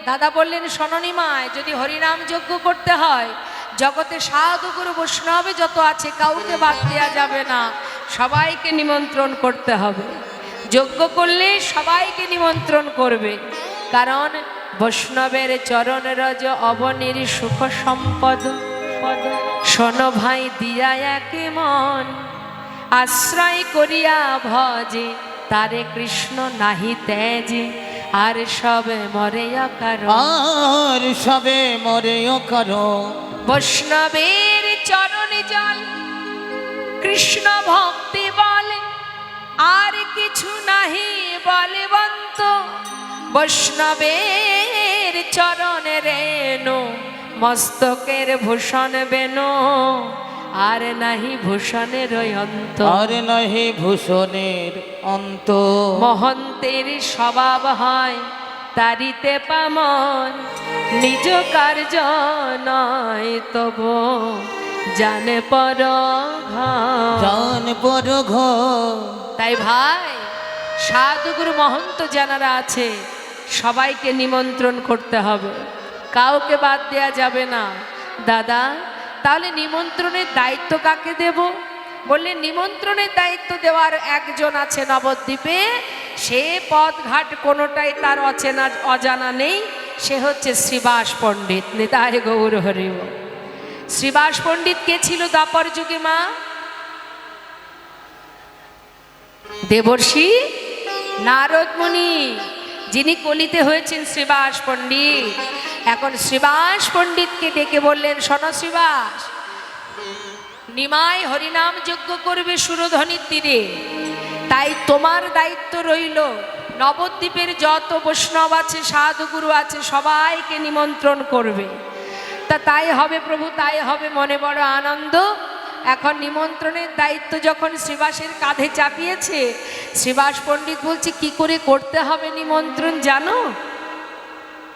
দাদা বললেন, শোননিমায়, যদি হরিনাম যজ্ঞ করতে হয়, জগতে সাধু গুরু বৈষ্ণবে যত আছে কাউকে বাদ দেওয়া যাবে না, সবাইকে নিমন্ত্রণ করতে হবে। যজ্ঞ করলে সবাইকে নিমন্ত্রণ করবে, কারণ বৈষ্ণবের চরণ রজ অবনীর সুখ সম্পদ। শোনো ভাই দিয়া এক মন, আশ্রয় করিয়া ভজে তারে কৃষ্ণ নাহি তেজে, আর সবে মরে অকারণ, আর সবে মরে অকারণ। বৈষ্ণবের চরণে জল কৃষ্ণ ভক্তি বলে, আর কিছু নাহি বলবন্ত। বৈষ্ণবের চরণে রেণু মস্তকের ভূষণ বেনু, আর নাহি ভূষণের অন্ত, আর নাহি ভূষণের অন্ত। মহন্তের স্বভাব হয় তারিতে পামন, নিজ কার্য নয় তবু জানে পর জান পর ঘর। তাই ভাই, সাধুগুরু মহন্ত যারা আছে সবাইকে নিমন্ত্রণ করতে হবে, কাউকে বাদ দেয়া যাবে না। দাদা, তাহলে নিমন্ত্রণের দায়িত্ব কাকে দেব? বললেন, নিমন্ত্রণের দায়িত্ব দেওয়ার একজন আছে নবদ্বীপে, সে পথঘাট কোনোটাই তার অচেনা অজানা নেই, সে হচ্ছে শ্রীবাস পণ্ডিত। নিতাই গৌর হরি বল। শ্রীবাস পণ্ডিত কে ছিল দ্বাপর যুগে? মা, দেবর্ষি নারদ মুনি, যিনি কলিতে হয়েছেন শ্রীবাস পণ্ডিত। এখন শ্রীবাস পণ্ডিতকে ডেকে বললেন, শোনো শ্রীবাস, নিমাই হরিনাম যজ্ঞ করবে সুরধ্বনির তীরে, তাই তোমার দায়িত্ব রইল নবদ্বীপের যত বৈষ্ণব আছে সাধুগুরু আছে সবাইকে নিমন্ত্রণ করবে। তাই হবে প্রভু, তাই হবে, মনে বড় আনন্দ। এখন নিমন্ত্রণের দায়িত্ব যখন শ্রীবাসের কাঁধে চাপিয়েছে, শ্রীবাস পণ্ডিত বলছে, কি করে করতে হবে নিমন্ত্রণ জানো?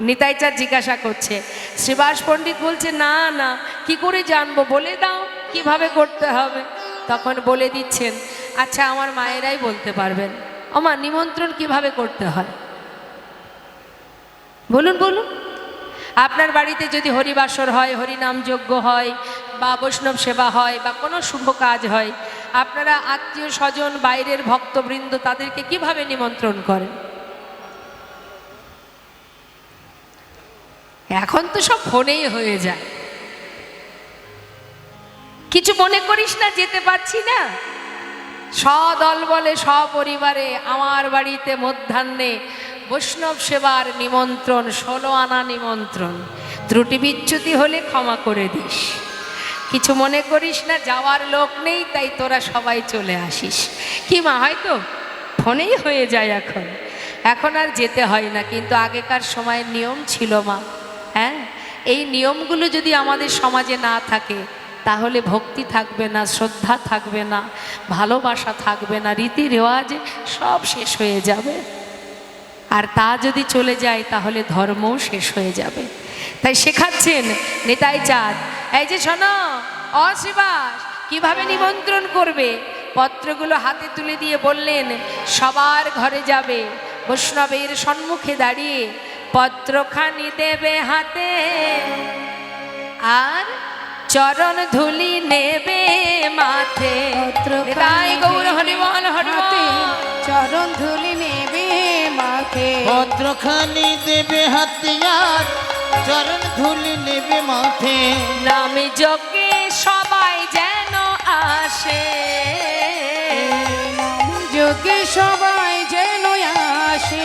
নিতাই চাঁদ জিজ্ঞাসা করছে। শ্রীবাস পণ্ডিত বলছে, না না, কি করে জানবো, বলে দাও কিভাবে করতে হবে। তখন বলে দিচ্ছেন, আচ্ছা আমার মায়েরাই বলতে পারবেন, আমার নিমন্ত্রণ কিভাবে করতে হয় বলুন বলুন। আপনার বাড়িতে যদি হরিবাসর হয়, হরিনাম যজ্ঞ হয়, বা বৈষ্ণব সেবা হয়, বা কোনো শুভ কাজ হয়, আপনারা আত্মীয় স্বজন বাইরের ভক্তবৃন্দ তাদেরকে কিভাবে নিমন্ত্রণ করেন? এখন তো সব ফোনেই হয়ে যায়। কিছু মনে করিস না, যেতে পারছি না, সদল বলে সপরিবারে আমার বাড়িতে মধ্যাহ্নে বৈষ্ণব সেবার নিমন্ত্রণ, 16 আনা নিমন্ত্রণ, ত্রুটি বিচ্যুতি হলে ক্ষমা করে দিস। কিছু মনে করিস না, যাওয়ার লোক নেই, তাই তোরা সবাই চলে আসিস। কি মা, হয়তো ফোনেই হয়ে যায় এখন, এখন আর যেতে হয় না। কিন্তু আগেকার সময়ের নিয়ম ছিল মা, হ্যাঁ, এই নিয়মগুলো যদি আমাদের সমাজে না থাকে তাহলে ভক্তি থাকবে না, শ্রদ্ধা থাকবে না, ভালোবাসা থাকবে না, রীতি রেওয়াজ সব শেষ হয়ে যাবে। আর তা যদি চলে যায় তাহলে ধর্মও শেষ হয়ে যাবে। তাই শেখাচ্ছেন নিতাই চাঁদ, এই যে শোনো অশ্রীবাস, কিভাবে নিমন্ত্রণ করবে। পত্রগুলো হাতে তুলে দিয়ে বললেন, সবার ঘরে যাবে, বৈষ্ণবের সম্মুখে দাঁড়িয়ে পত্রখানি দেবে হাতে, আর চরণ ধুলি নেবে মাথে। তাই গৌর হরি বল, হরি বল। চরণ ধুলি নেবে মাথে, পত্রখানি দেবে হাতে, আর চরণ ধুলি নেবে মাথে। নামে যজ্ঞে সবাই যেন আসে, যজ্ঞে সবাই যেন আসে,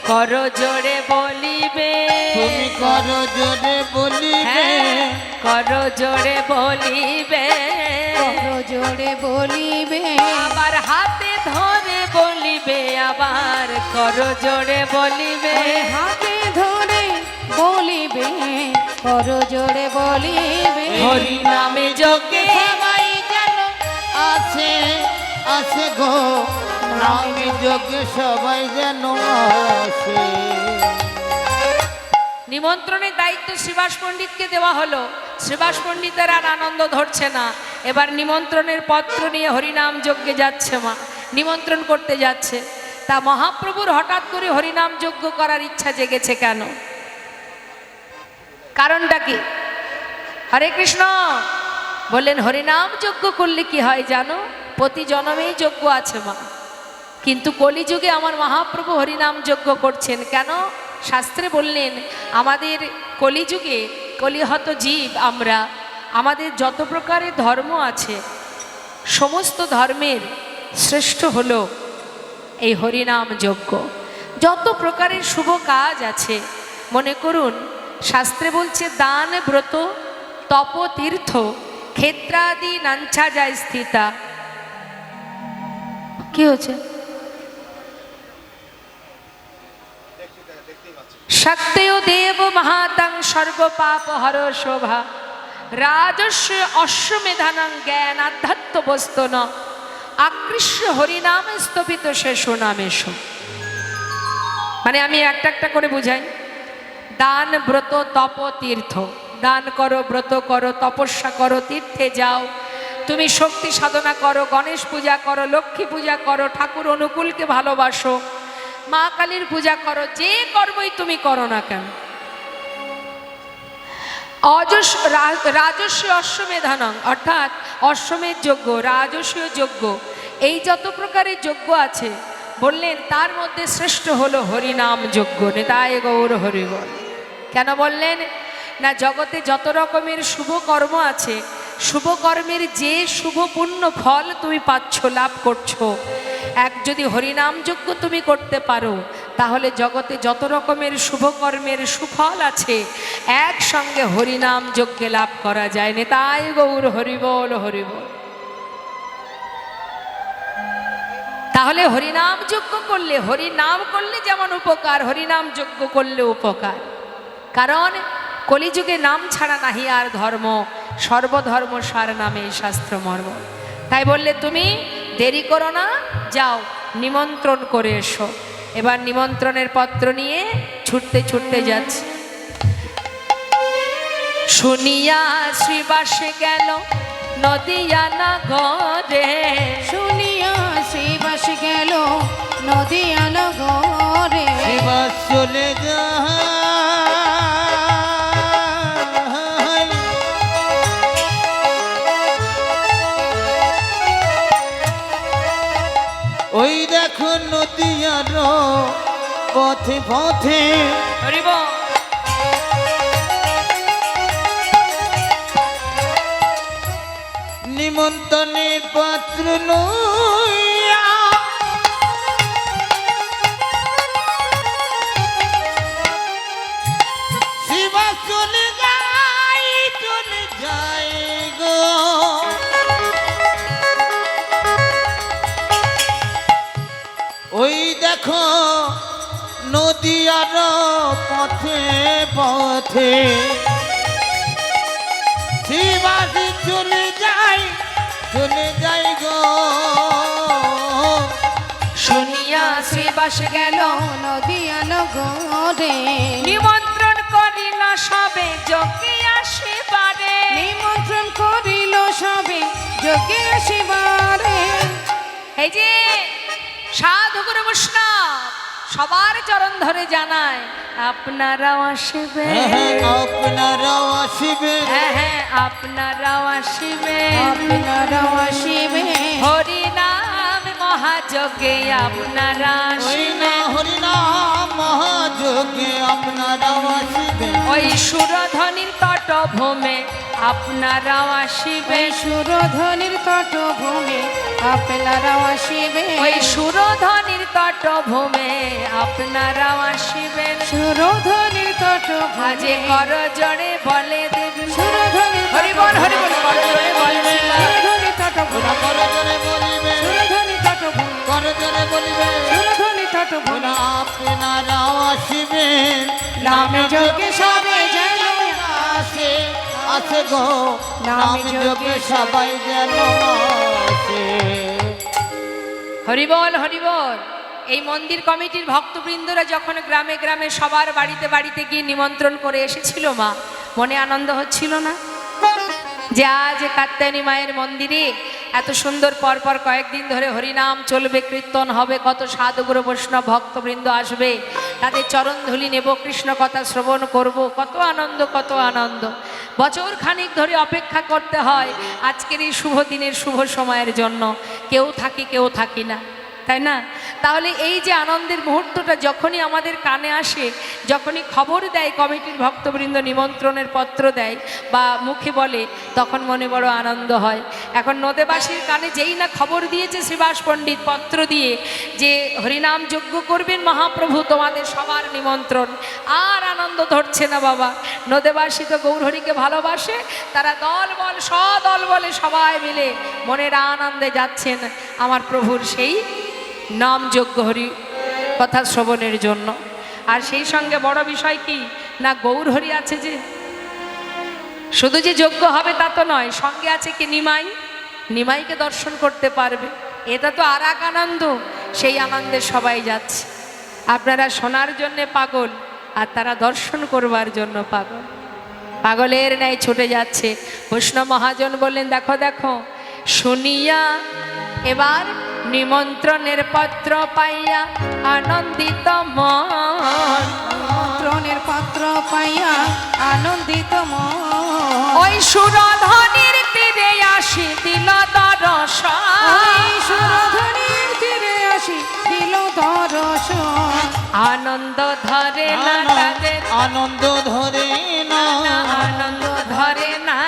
কর জোরে বলিবে, তুমি করো জোরে বলিবে, কর জোরে বলিবে, কর জোরে বলিবে, আবার হাতে ধরে বলিবে, আবার কর জোরে বলিবে, হাতে ধরে বলিবে, কর জোরে বলিবে। হরি নামে যজ্ঞে সবাই যেন আসে, আসে গো, নামে যজ্ঞে সবাই যেন আসে। নিমন্ত্রণের দায়িত্ব শ্রীবাস পণ্ডিতকে দেওয়া হলো। শ্রীবাস পণ্ডিতের আর আনন্দ ধরছে না, এবার নিমন্ত্রণের পত্র নিয়ে হরিনাম যজ্ঞে যাচ্ছে মা, নিমন্ত্রণ করতে যাচ্ছে। তা মহাপ্রভুর হঠাৎ করে হরিনাম যজ্ঞ করার ইচ্ছা জেগেছে কেন? কারণটা কি? হরে কৃষ্ণ বললেন, হরিনাম যজ্ঞ করলে কি হয় জানো? প্রতি জন্মেই যজ্ঞ আছে মা, কিন্তু কলিযুগে আমার মহাপ্রভু হরিনাম যজ্ঞ করছেন কেন? শাস্ত্রে বললেন, আমাদের কলিযুগে কলিহত জীব আমরা, আমাদের যত প্রকারের ধর্ম আছে সমস্ত ধর্মের শ্রেষ্ঠ হলো এই হরিনাম যজ্ঞ। যত প্রকারের শুভ কাজ আছে, মনে করুন শাস্ত্রে বলছে দান, ব্রত, তপ, তীর্থ, ক্ষেত্রাদি নাঞ্ছা যায় স্থিতা। কি হচ্ছে? শক্তয় দেব মহাতং সর্বপাপ হর শোভা রাজস্ব অশ্বমেধানং জ্ঞান আধ্যাত্ম বস্তন আকৃষ্য হরিনামে স্তপিত শেষ নামেশ। মানে আমি একটা একটা করে বুঝাই। দান, ব্রত, তপ, তীর্থ। দান করো, ব্রত করো, তপস্যা করো, তীর্থে যাও, তুমি শক্তি সাধনা করো, গণেশ পূজা করো, লক্ষ্মী পূজা করো, ঠাকুর অনুকূলকে ভালোবাসো, মা কালীর পূজা করো, যে কর্মই তুমি করো না কেন। রাজস্ব অশ্বমেধানং অর্থাৎ অশ্বমেধ যজ্ঞ, রাজস্বীয় যজ্ঞ, এই যত প্রকারের যজ্ঞ আছে বললেন তার মধ্যে শ্রেষ্ঠ হলো হরিনাম যজ্ঞ। নিতাই গৌর হরিবল। কেন বললেন না? জগতে যত রকমের শুভ কর্ম আছে, শুভ কর্মের যে শুভ পুণ্য ফল তুমি পাচ্ছ, লাভ করছো, এক যদি হরিনাম যজ্ঞ তুমি করতে পারো তাহলে জগতে যত রকমের শুভ কর্মের সুফল আছে একসঙ্গে হরিনাম যজ্ঞে লাভ করা যায়। নিতাই গৌর হরিবল হরিবল। তাহলে হরিনাম যজ্ঞ করলে, হরিনাম করলে যেমন উপকার, হরিনাম যজ্ঞ করলে উপকার। কারণ কলিযুগে নাম ছাড়া নাহি আর ধর্ম, সর্বধর্ম সার নামে শাস্ত্র মর্ম। তাই বললে তুমি দেরি করো না, যাও নিমন্ত্রণ করে এসো। এবার নিমন্ত্রণের পত্র নিয়ে ছুটতে ছুটতে যাচ্ছে। শুনিয়া শ্রীবাসে গেল নদিয়া নগরে, শুনিয়া শ্রীবাস গেল নদিয়া নগরে, শ্রীবাস চলে যায় ওই দেখো নদিয়ার পথে পথে, নিমন্ত্রণের পাত্র লইয়া শিবা চলে যায় গো। ওই দেখো নদিয়ার পথে পথে শিবাজি চলে যায় গো। শুনিয়া শ্রীবাস গেল নদিয়া নগরে, নিমন্ত্রণ করিল সবে যোগে আসিবারে, নিমন্ত্রণ করিল সবে যোগে আসিবারে। এই যে সাধু গুরু বৈষ্ণব সবার চরণ ধরে জানায় আপনারাও আসবেন, আপনারাও আসিবেন, হ্যাঁ আপনারাও আসবেন, আপনারাও আসিবে, হরিনাম মহাযজ্ঞে আপনারা আসবেন, হরিনাম মহাযজ্ঞে আপনারাও আসিবেন, ওই সুরধ্বনির তটভূমে আপনারাও আসিবেন, সুরধ্বনির তটভূমে আপনারাও আসিবে, ওই সুরধ্বনির তটভূমে আপনারাও আসিবেন, সুরধ্বনির তটভূমে আজে কর জোরে বলে দেবী, সুরধ্বনির হরিবল হরিবল কর জোরে বলে সুরধ্বনির তটভূমে, করজনে বলিবে, সুরধ্বনির তটভূমে, করজনে বলিবে, সুরধ্বনির তটভূমে আপনারাও আসিবেন, নামে যোগে সবে যেন আসে আসে গো, নামে যোগে সবাই যেন আসে। হরিবল হরিবল। এই মন্দির কমিটির ভক্তবৃন্দরা যখন গ্রামে গ্রামে সবার বাড়িতে বাড়িতে গিয়ে নিমন্ত্রণ করে এসেছিল মা, মনে আনন্দ হচ্ছিল না যে আজ কাত্যায়নী মায়ের মন্দিরে এত সুন্দর পরপর কয়েকদিন ধরে হরিনাম চলবে, কীর্তন হবে, কত সাধুগুরু বৈষ্ণব ভক্তবৃন্দ আসবে, তাদের চরণধুলি নেব, কৃষ্ণ কথা শ্রবণ করব, কত আনন্দ, কত আনন্দ। বছর খানিক ধরে অপেক্ষা করতে হয় আজকের এই শুভ দিনের শুভ সময়ের জন্য। কেউ থাকি কেউ থাকি না, তাই না? তাহলে এই যে আনন্দের মুহূর্তটা যখনই আমাদের কানে আসে, যখনই খবর দেয় কমিটির ভক্তবৃন্দ, নিমন্ত্রণের পত্র দেয় বা মুখে বলে, তখন মনে বড় আনন্দ হয়। এখন নদেবাসীর কানে যেই না খবর দিয়েছে শ্রীবাস পণ্ডিত পত্র দিয়ে যে হরিনাম যজ্ঞ করবেন মহাপ্রভু, তোমাদের সবার নিমন্ত্রণ, আর আনন্দ ধরছে না বাবা। নদেবাসী তো গৌরহরিকে ভালোবাসে, তারা দলবল সদল বলে সবাই মিলে মনের আনন্দে যাচ্ছেন আমার প্রভুর সেই নাম যজ্ঞ হরি কথা শ্রবণের জন্য। আর সেই সঙ্গে বড় বিষয় কি না, গৌরহরি আছে, যে শুধু যে যজ্ঞ হবে তা তো নয়, সঙ্গে আছে কি নিমাই, নিমাইকে দর্শন করতে পারবে। এটা তো আর এক আনন্দ, সেই আনন্দে সবাই যাচ্ছে। আপনারা শোনার জন্যে পাগল, আর তারা দর্শন করবার জন্য পাগল, পাগলের ন্যায় ছুটে যাচ্ছে। বৈষ্ণব মহাজন বললেন, দেখো দেখো শুনিয়া এবার নিমন্ত্রণের পত্র পাইয়া আনন্দিত মন, নিমন্ত্রণের পত্র পাইয়া আনন্দিত মন, ওই সুরধনির তীরে আসি দিল দর্শন, ওই সুরধনির তীরে আসি দিল দর্শন, আনন্দ ধরে না তাদের, আনন্দ ধরে না, আনন্দ ধরে না,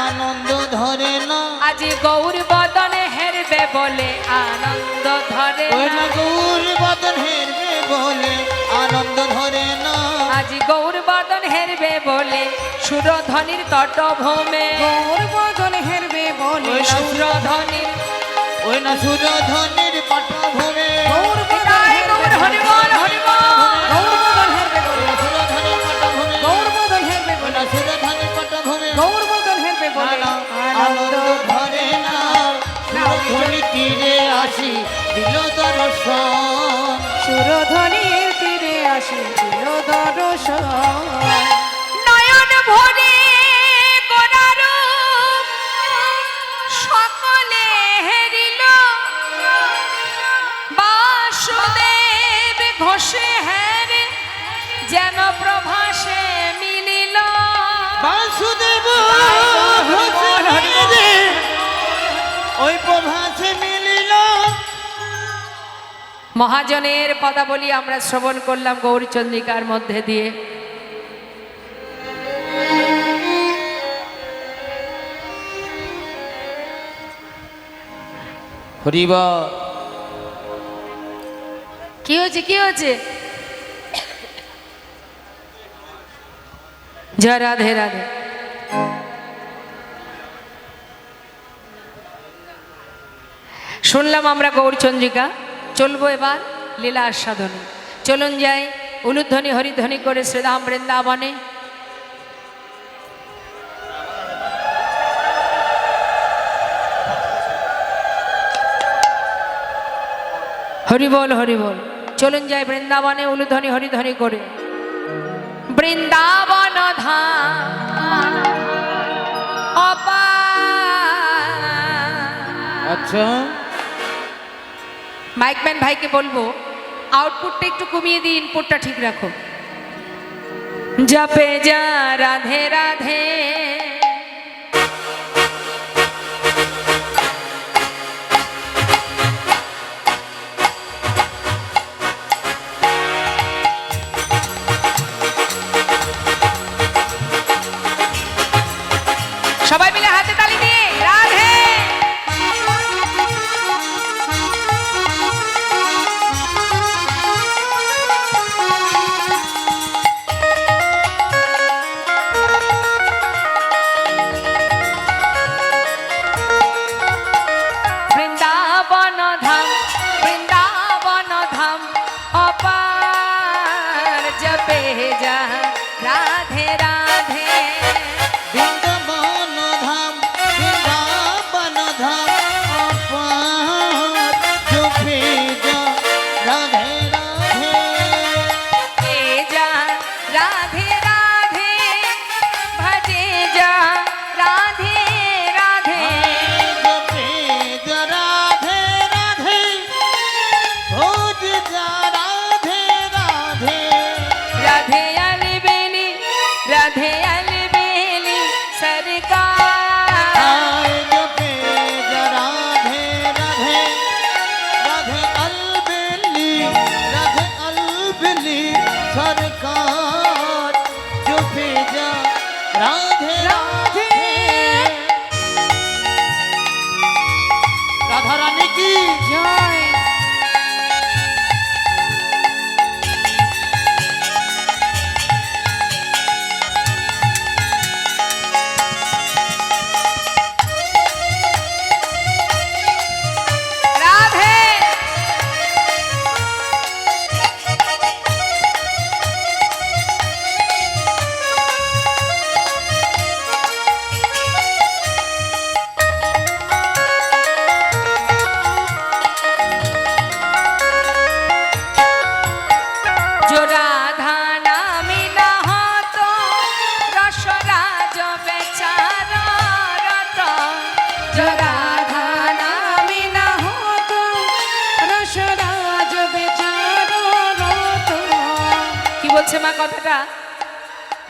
আনন্দ ধরে না, আজ গৌর বদনে হেরবে বলে আনন্দ ধরে ওই না, গৌর বদন হেরবে বলে আনন্দ ধরে না, আজ গৌর বদন হেরবে বলে সুরধনির তটভূমে, গৌর বদন হেরবে বলে ওই সুরধনির, ওই না সুরধনির পটভূমে, গৌর বদন জয় হেরবে গৌর, বলে, হরিবল হরিবল। গৌর বদন হেরবে বলে, সুরধনির পটভূমে, গৌর বদন হেরবে ওই বলে, না সুরধনির পটভূমে, গৌর বদন হেরবে বলে আনন্দ ধরে না, সুরধনি তীরে আসি দিল দর্শন, সুরধনির তীরে আসি দিল দর্শন, নয়ন ভরে গোরারূপ সকলে হেরিল, বাসুদেব ঘোষে হেরে যেন প্রভাসে মিলিল, বাসুদেব ওই প্রভাসে মিলিল। মহাজনের পদাবলী আমরা শ্রবণ করলাম গৌরচন্দ্রিকার মধ্যে দিয়ে। হরিবা কি হয়েছে, কি হয়েছে? জয় রাধে রাধে। শুনলাম আমরা গৌরচন্দ্রিকা, চলবো এবার লীলা আস্বাদনে। চলুন যাই উলুধ্বনি হরিধ্বনি করে শ্রীধাম বৃন্দাবনে। হরিবল হরিবল। চলুন যাই বৃন্দাবনে উলুধ্বনি হরিধ্বনি করে। বৃন্দাবন ধাম অপার। আচ্ছা, মাইকম্যান ভাইকে বলবো আউটপুটটা একটু কমিয়ে দিয়ে ইনপুটটা ঠিক রাখো। জপে যা রাধে রাধে, সবাই মিলে হাতে তালি দিয়ে রাধে। বৃন্দাবন ধাম, বৃন্দাবন ধাম অপার, জপে যা রাধে রাধে। বৃন্দাবন ধাম, বৃন্দাবন ধাম অপার, জপে যা রাধে রাধে, জপে যা রাধে রাধে, ভজে যা রাধে রাধে, জপে सरकार चुपे जा राधे राधे राधा रानी की জয় রাধে जो राधा नामी न हतो रसराज बेचारा रत जो राधा নামি না হতো রসরাজ বেচারো রত কি বলছে মা কথাটা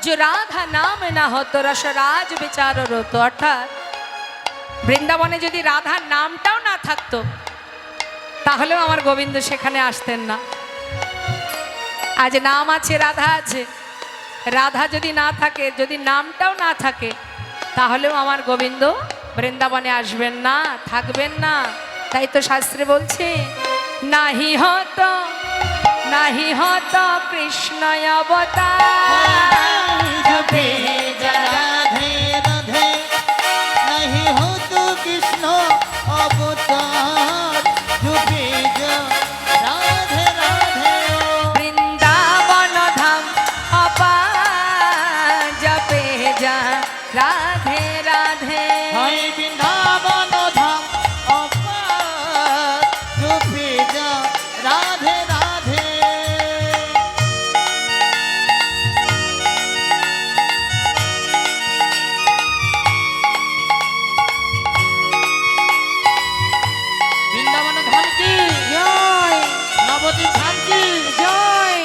যে রাধা নাম না হতো রসরাজ বিচার রত অর্থাৎ বৃন্দাবনে যদি রাধার নামটাও না থাকতো তাহলেও আমার গোবিন্দ সেখানে আসতেন না। আজ নাম আছে রাধা আছে, রাধা যদি না থাকে, যদি নামটাও না থাকে, তাহলেও আমার গোবিন্দ বৃন্দাবনে আসবেন না, থাকবেন না। তাই তো শাস্ত্রে বলছে নাহি হতো কৃষ্ণ অবতার जपे जा राधे राधे नहीं हो तो कृष्ण अवतार जपे जा राधे राधे বৃন্দাবন ধাম অপার জপে যা রাধে রাধে हाय वृंदावन धाम अपार जपे जा राधे राधे वृंदावन धाम की জয় नवद्वीप धाम की জয়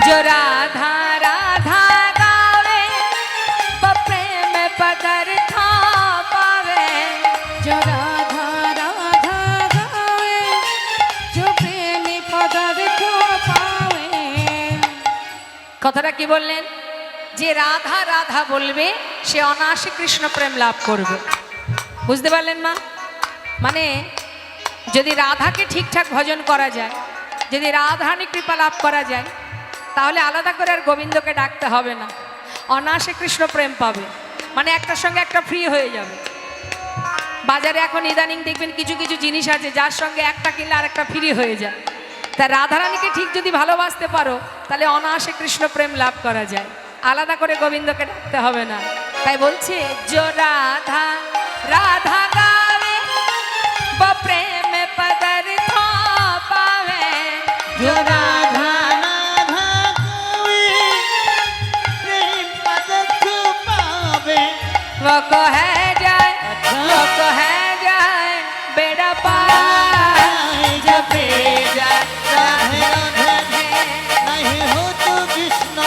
जो राधा राधा गावे वो प्रेम पदार्थ पावे जो राधा राधा गावे जो प्रेमी पदार्थ पावे কথাটা কি বললেন যে রাধা রাধা বলবে সে অনায়াসে কৃষ্ণ প্রেম লাভ করবে। বুঝতে পারলেন মা? মানে যদি রাধাকে ঠিকঠাক ভজন করা যায়, যদি রাধারানী কৃপা লাভ করা যায়, তাহলে আলাদা করে আর গোবিন্দকে ডাকতে হবে না, অনায়াসে কৃষ্ণ প্রেম পাবে। মানে একটার সঙ্গে একটা ফ্রি হয়ে যাবে। বাজারে এখন ইদানিং দেখবেন কিছু কিছু জিনিস আছে যার সঙ্গে একটা কিনলে আর একটা ফ্রি হয়ে যায়। তা রাধারানীকে ঠিক যদি ভালোবাসতে পারো তাহলে অনায়াসে কৃষ্ণ প্রেম লাভ করা যায়, আলাদা করে গোবিন্দকে ডাকতে হবে না। তাই বলছে जो রাধা রাধা গাवे वो प्रेम पदार्थ पावे जो राधा राधा गावे प्रेम पदार्थ पावे वो कहे जाए वो कहे जाए बेड़ा पार जपे जाए राधे राधे नहीं हो तो कृष्ण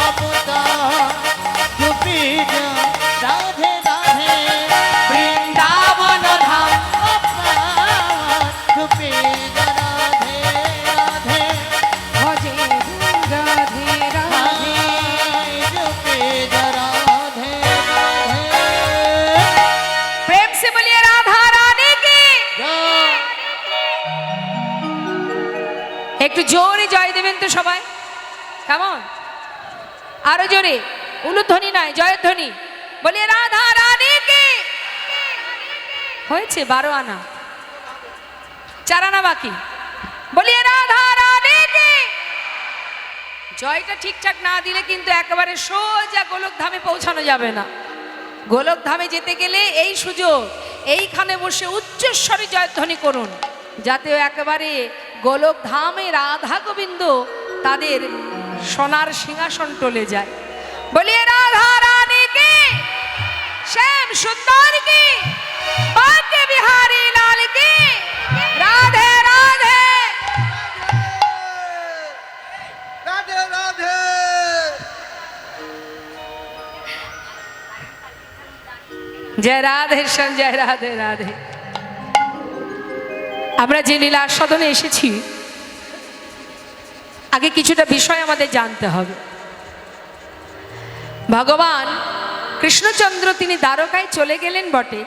अवतार जपे जा राधे राधे বৃন্দাবন ধাম अपार जपे जा राधे राधे भजे राधे राधे हाय जपे जा राधे राधे प्रेम से बोलिए राधा रानी की जय একটু জোরে জয় দেবেন তো সবাই, কেমন? আরো জোরে, উলুধ্বনি নয়, জয়ধ্বনি। বলিয়ে রাধা রানী কি। হয়েছে 12 আনা, 4 আনা বাকি। বলিয়ে রাধা রানী কি। জয়টা ঠিকঠাক না দিলে কিন্তু একেবারে সোজা গোলকধামে পৌঁছানো যাবে না। গোলকধামে যেতে গেলে এই সুযোগ, এইখানে বসে উচ্চস্বরে জয়ধ্বনি করুন, যাতে একেবারে গোলকধামে রাধা গোবিন্দ তাদের সোনার সিংহাসন টলে যায়। বলিয়ে রাধা রানী কি, শ্যাম সুন্দর কি, ভাগ্য বিহারী লাল কি। জয় রাধে শ্যাম, জয় রাধে রাধে। আমরা যে লীলা আস্বাদনে এসেছি, আগে কিছুটা বিষয় আমাদের জানতে হবে। ভগবান কৃষ্ণচন্দ্র তিনি দ্বারকায় চলে গেলেন বটে।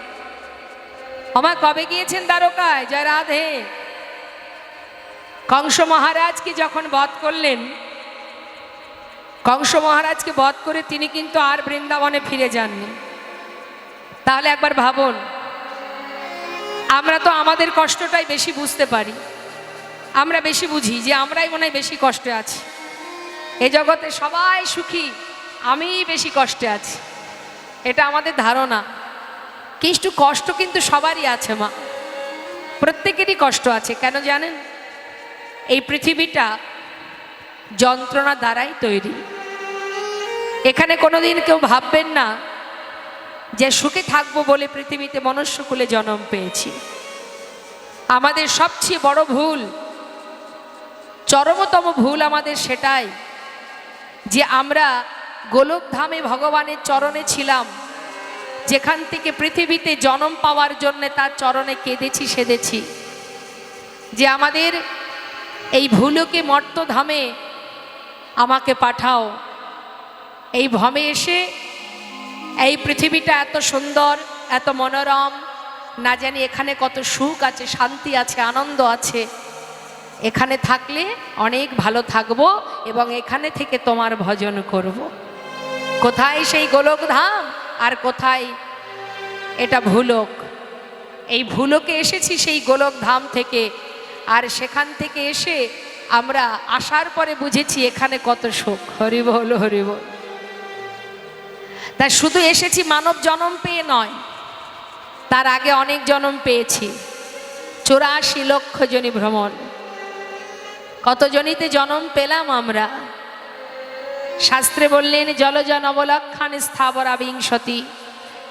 আমা কবে গিয়েছেন দ্বারকায়? জয় রাধে। কংস মহারাজকে যখন বধ করলেন, কংস মহারাজকে বধ করে তিনি কিন্তু আর বৃন্দাবনে ফিরে যাননি। তাহলে একবার ভাবুন, আমরা তো আমাদের কষ্টটাই বেশি বুঝতে পারি, আমরা বেশি বুঝি যে আমরাই মনে হয় বেশি কষ্টে আছি। এই জগতে সবাই সুখী, আমিই বেশি কষ্টে আছি, এটা আমাদের ধারণা। কিন্তু কষ্ট কিন্তু সবারই আছে মা, প্রত্যেকেরই কষ্ট আছে। কেন জানেন? এই পৃথিবীটা যন্ত্রণা দ্বারাই তৈরি। এখানে কোনোদিন কেউ ভাববেন না যে সুখে থাকবো বলে পৃথিবীতে মনুষ্যকুলে জন্ম পেয়েছি। আমাদের সবচেয়ে বড় ভুল, চরমতম ভুল আমাদের সেটাই যে আমরা গোলকধামে ভগবানের চরণে ছিলাম, যেখান থেকে পৃথিবীতে জন্ম পাওয়ার জন্য তার চরণে কেঁদেছি, সেদেছি। যে আমাদের এই ভুলকে মর্তধামে আমাকে পাঠাও, এই ভমে এসে এই পৃথিবীটা এত সুন্দর, এত মনোরম, না জানি এখানে কত সুখ আছে, শান্তি আছে, আনন্দ আছে। এখানে থাকলে অনেক ভালো থাকবো এবং এখানে থেকে তোমার ভজন করব। কোথায় সেই গোলকধাম আর কোথায় এটা ভুলোক? এই ভুলোকে এসেছি সেই গোলকধাম থেকে, আর সেখান থেকে এসে আমরা আসার পরে বুঝেছি এখানে কত সুখ। হরি বল, হরি বল। তাই শুধু এসেছি মানব জন্ম পেয়ে নয়, তার আগে অনেক জন্ম পেয়েছি। 84 লক্ষ জনি ভ্রমণ, কত জনিতে জন্ম পেলাম আমরা। শাস্ত্রে বললেন জলজ নবলক্ষণ স্থাবরা বিংশতি,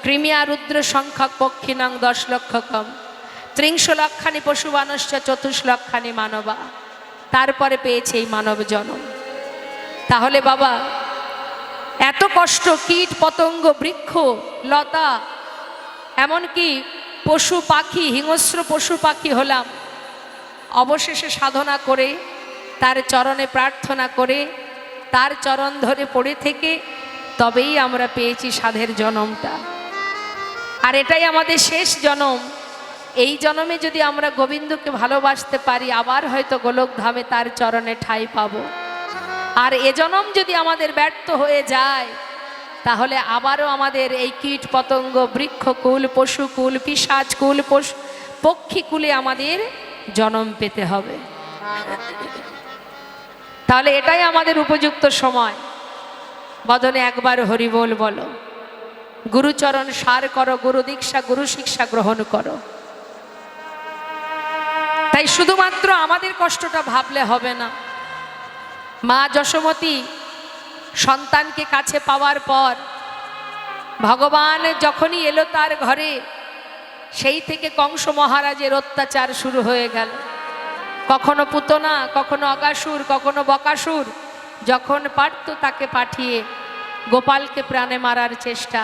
কৃমিয়া রুদ্র সংখ্যক পক্ষিণং 10 লক্ষকম, 30 লক্ষানি পশুবানশ্চ 24 লক্ষানি মানবা। তারপরে পেয়েছে এই মানব জন্ম। তাহলে বাবা, এত কষ্ট, কীট পতঙ্গ, বৃক্ষ লতা, এমনকি পশু পাখি, হিংস্র পশু পাখি হলাম, অবশেষে সাধনা করে তার চরণে প্রার্থনা করে তার চরণ ধরে পড়ে থেকে তবেই আমরা পেয়েছি সাধের জন্মটা। আর এটাই আমাদের শেষ জন্ম। এই জন্মে যদি আমরা গোবিন্দকে ভালোবাসতে পারি, আবার হয়তো গোলকধামে তার চরণে ঠাঁই পাবো। আর এ জন্ম যদি আমাদের ব্যর্থ হয়ে যায়, তাহলে আবারও আমাদের এই কীট পতঙ্গ, বৃক্ষকুল, পশুকুল, পিশাচকুল, পক্ষীকুলে আমাদের জন্ম পেতে হবে। তাহলে এটাই আমাদের উপযুক্ত সময়। বদনে একবার হরিবোল বলো, গুরুচরণ সার করো, গুরু দীক্ষা, গুরু শিক্ষা গ্রহণ করো। তাই শুধুমাত্র আমাদের কষ্টটা ভাবলে হবে না। মা যশোমতী সন্তানকে কাছে পাওয়ার পর ভগবান যখনই এলো তার ঘরে, সেই থেকে কংস মহারাজের অত্যাচার শুরু হয়ে গেল। কখনো পুতনা, কখনো অগাসুর, কখনো বকাসুর, যখন পারত তাকে পাঠিয়ে গোপালকে প্রাণে মারার চেষ্টা।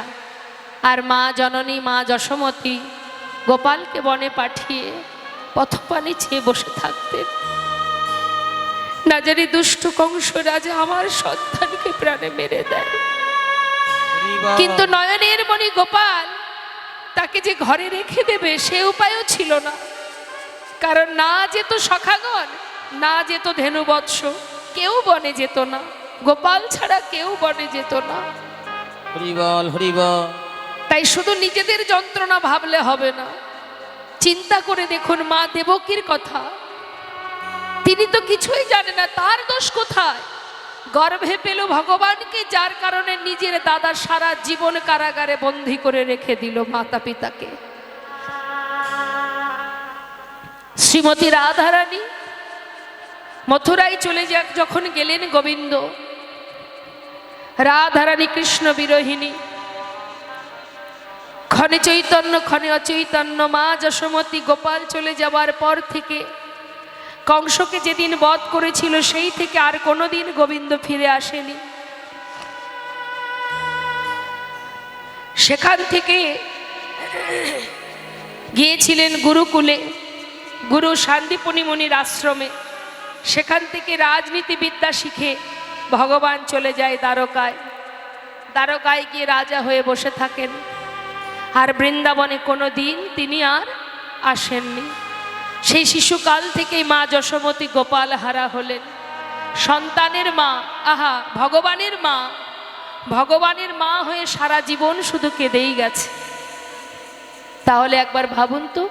আর মা জননী, মা যশোমতী গোপালকে বনে পাঠিয়ে পথপানি চেয়ে বসে থাকতেন। না জানি দুষ্ট কংস রাজা আমার সন্তানকে প্রাণে মেরে দেয়, কিন্তু নয়নের মণি গোপাল তাকে যে ঘরে রেখে দেবে সে উপায়ও ছিল না। কারণ না যেত সখাগণ, না যেত ধেনুবৎস, কেউ বনে যেত না, গোপাল ছাড়া কেউ বনে যেত না। হরিবল, হরিবল। তাই শুধু নিজেদের যন্ত্রণা ভাবলে হবে না, চিন্তা করে দেখুন মা দেবকীর কথা। তিনি তো কিছুই জানে না, তার দোষ কোথায়? গর্ভে পেল ভগবানকে, যার কারণে নিজের দাদা সারা জীবন কারাগারে বন্দী করে রেখে দিল মাতা পিতাকে। শ্রীমতী রাধারানী মথুরায় চলে যাক যখন গেলেন গোবিন্দ, রাধারানী কৃষ্ণ বিরোহিনী, ক্ষণে চৈতন্য ক্ষণে অচৈতন্য। মা যশোমতী গোপাল চলে যাওয়ার পর থেকে, কংসকে যেদিন বধ করেছিল সেই থেকে আর কোনোদিন গোবিন্দ ফিরে আসেনি। সেখান থেকে গিয়েছিলেন গুরুকুলে, গুরু শান্তিপনি মুনির আশ্রমে। সেখান থেকে রাজনীতিবিদ্যা শিখে ভগবান চলে যায় দ্বারকায়। দ্বারকায় গিয়ে রাজা হয়ে বসে থাকেন। আর বৃন্দাবনে কোনো দিন তিনি আর আসেননি। সেই শিশুকাল থেকেই মা যশোমতী গোপাল হারা হলেন। সন্তানের মা, আহা, ভগবানের মা হয়ে সারা জীবন শুধু কেঁদেই গেছে। তাহলে একবার ভাবুন তো,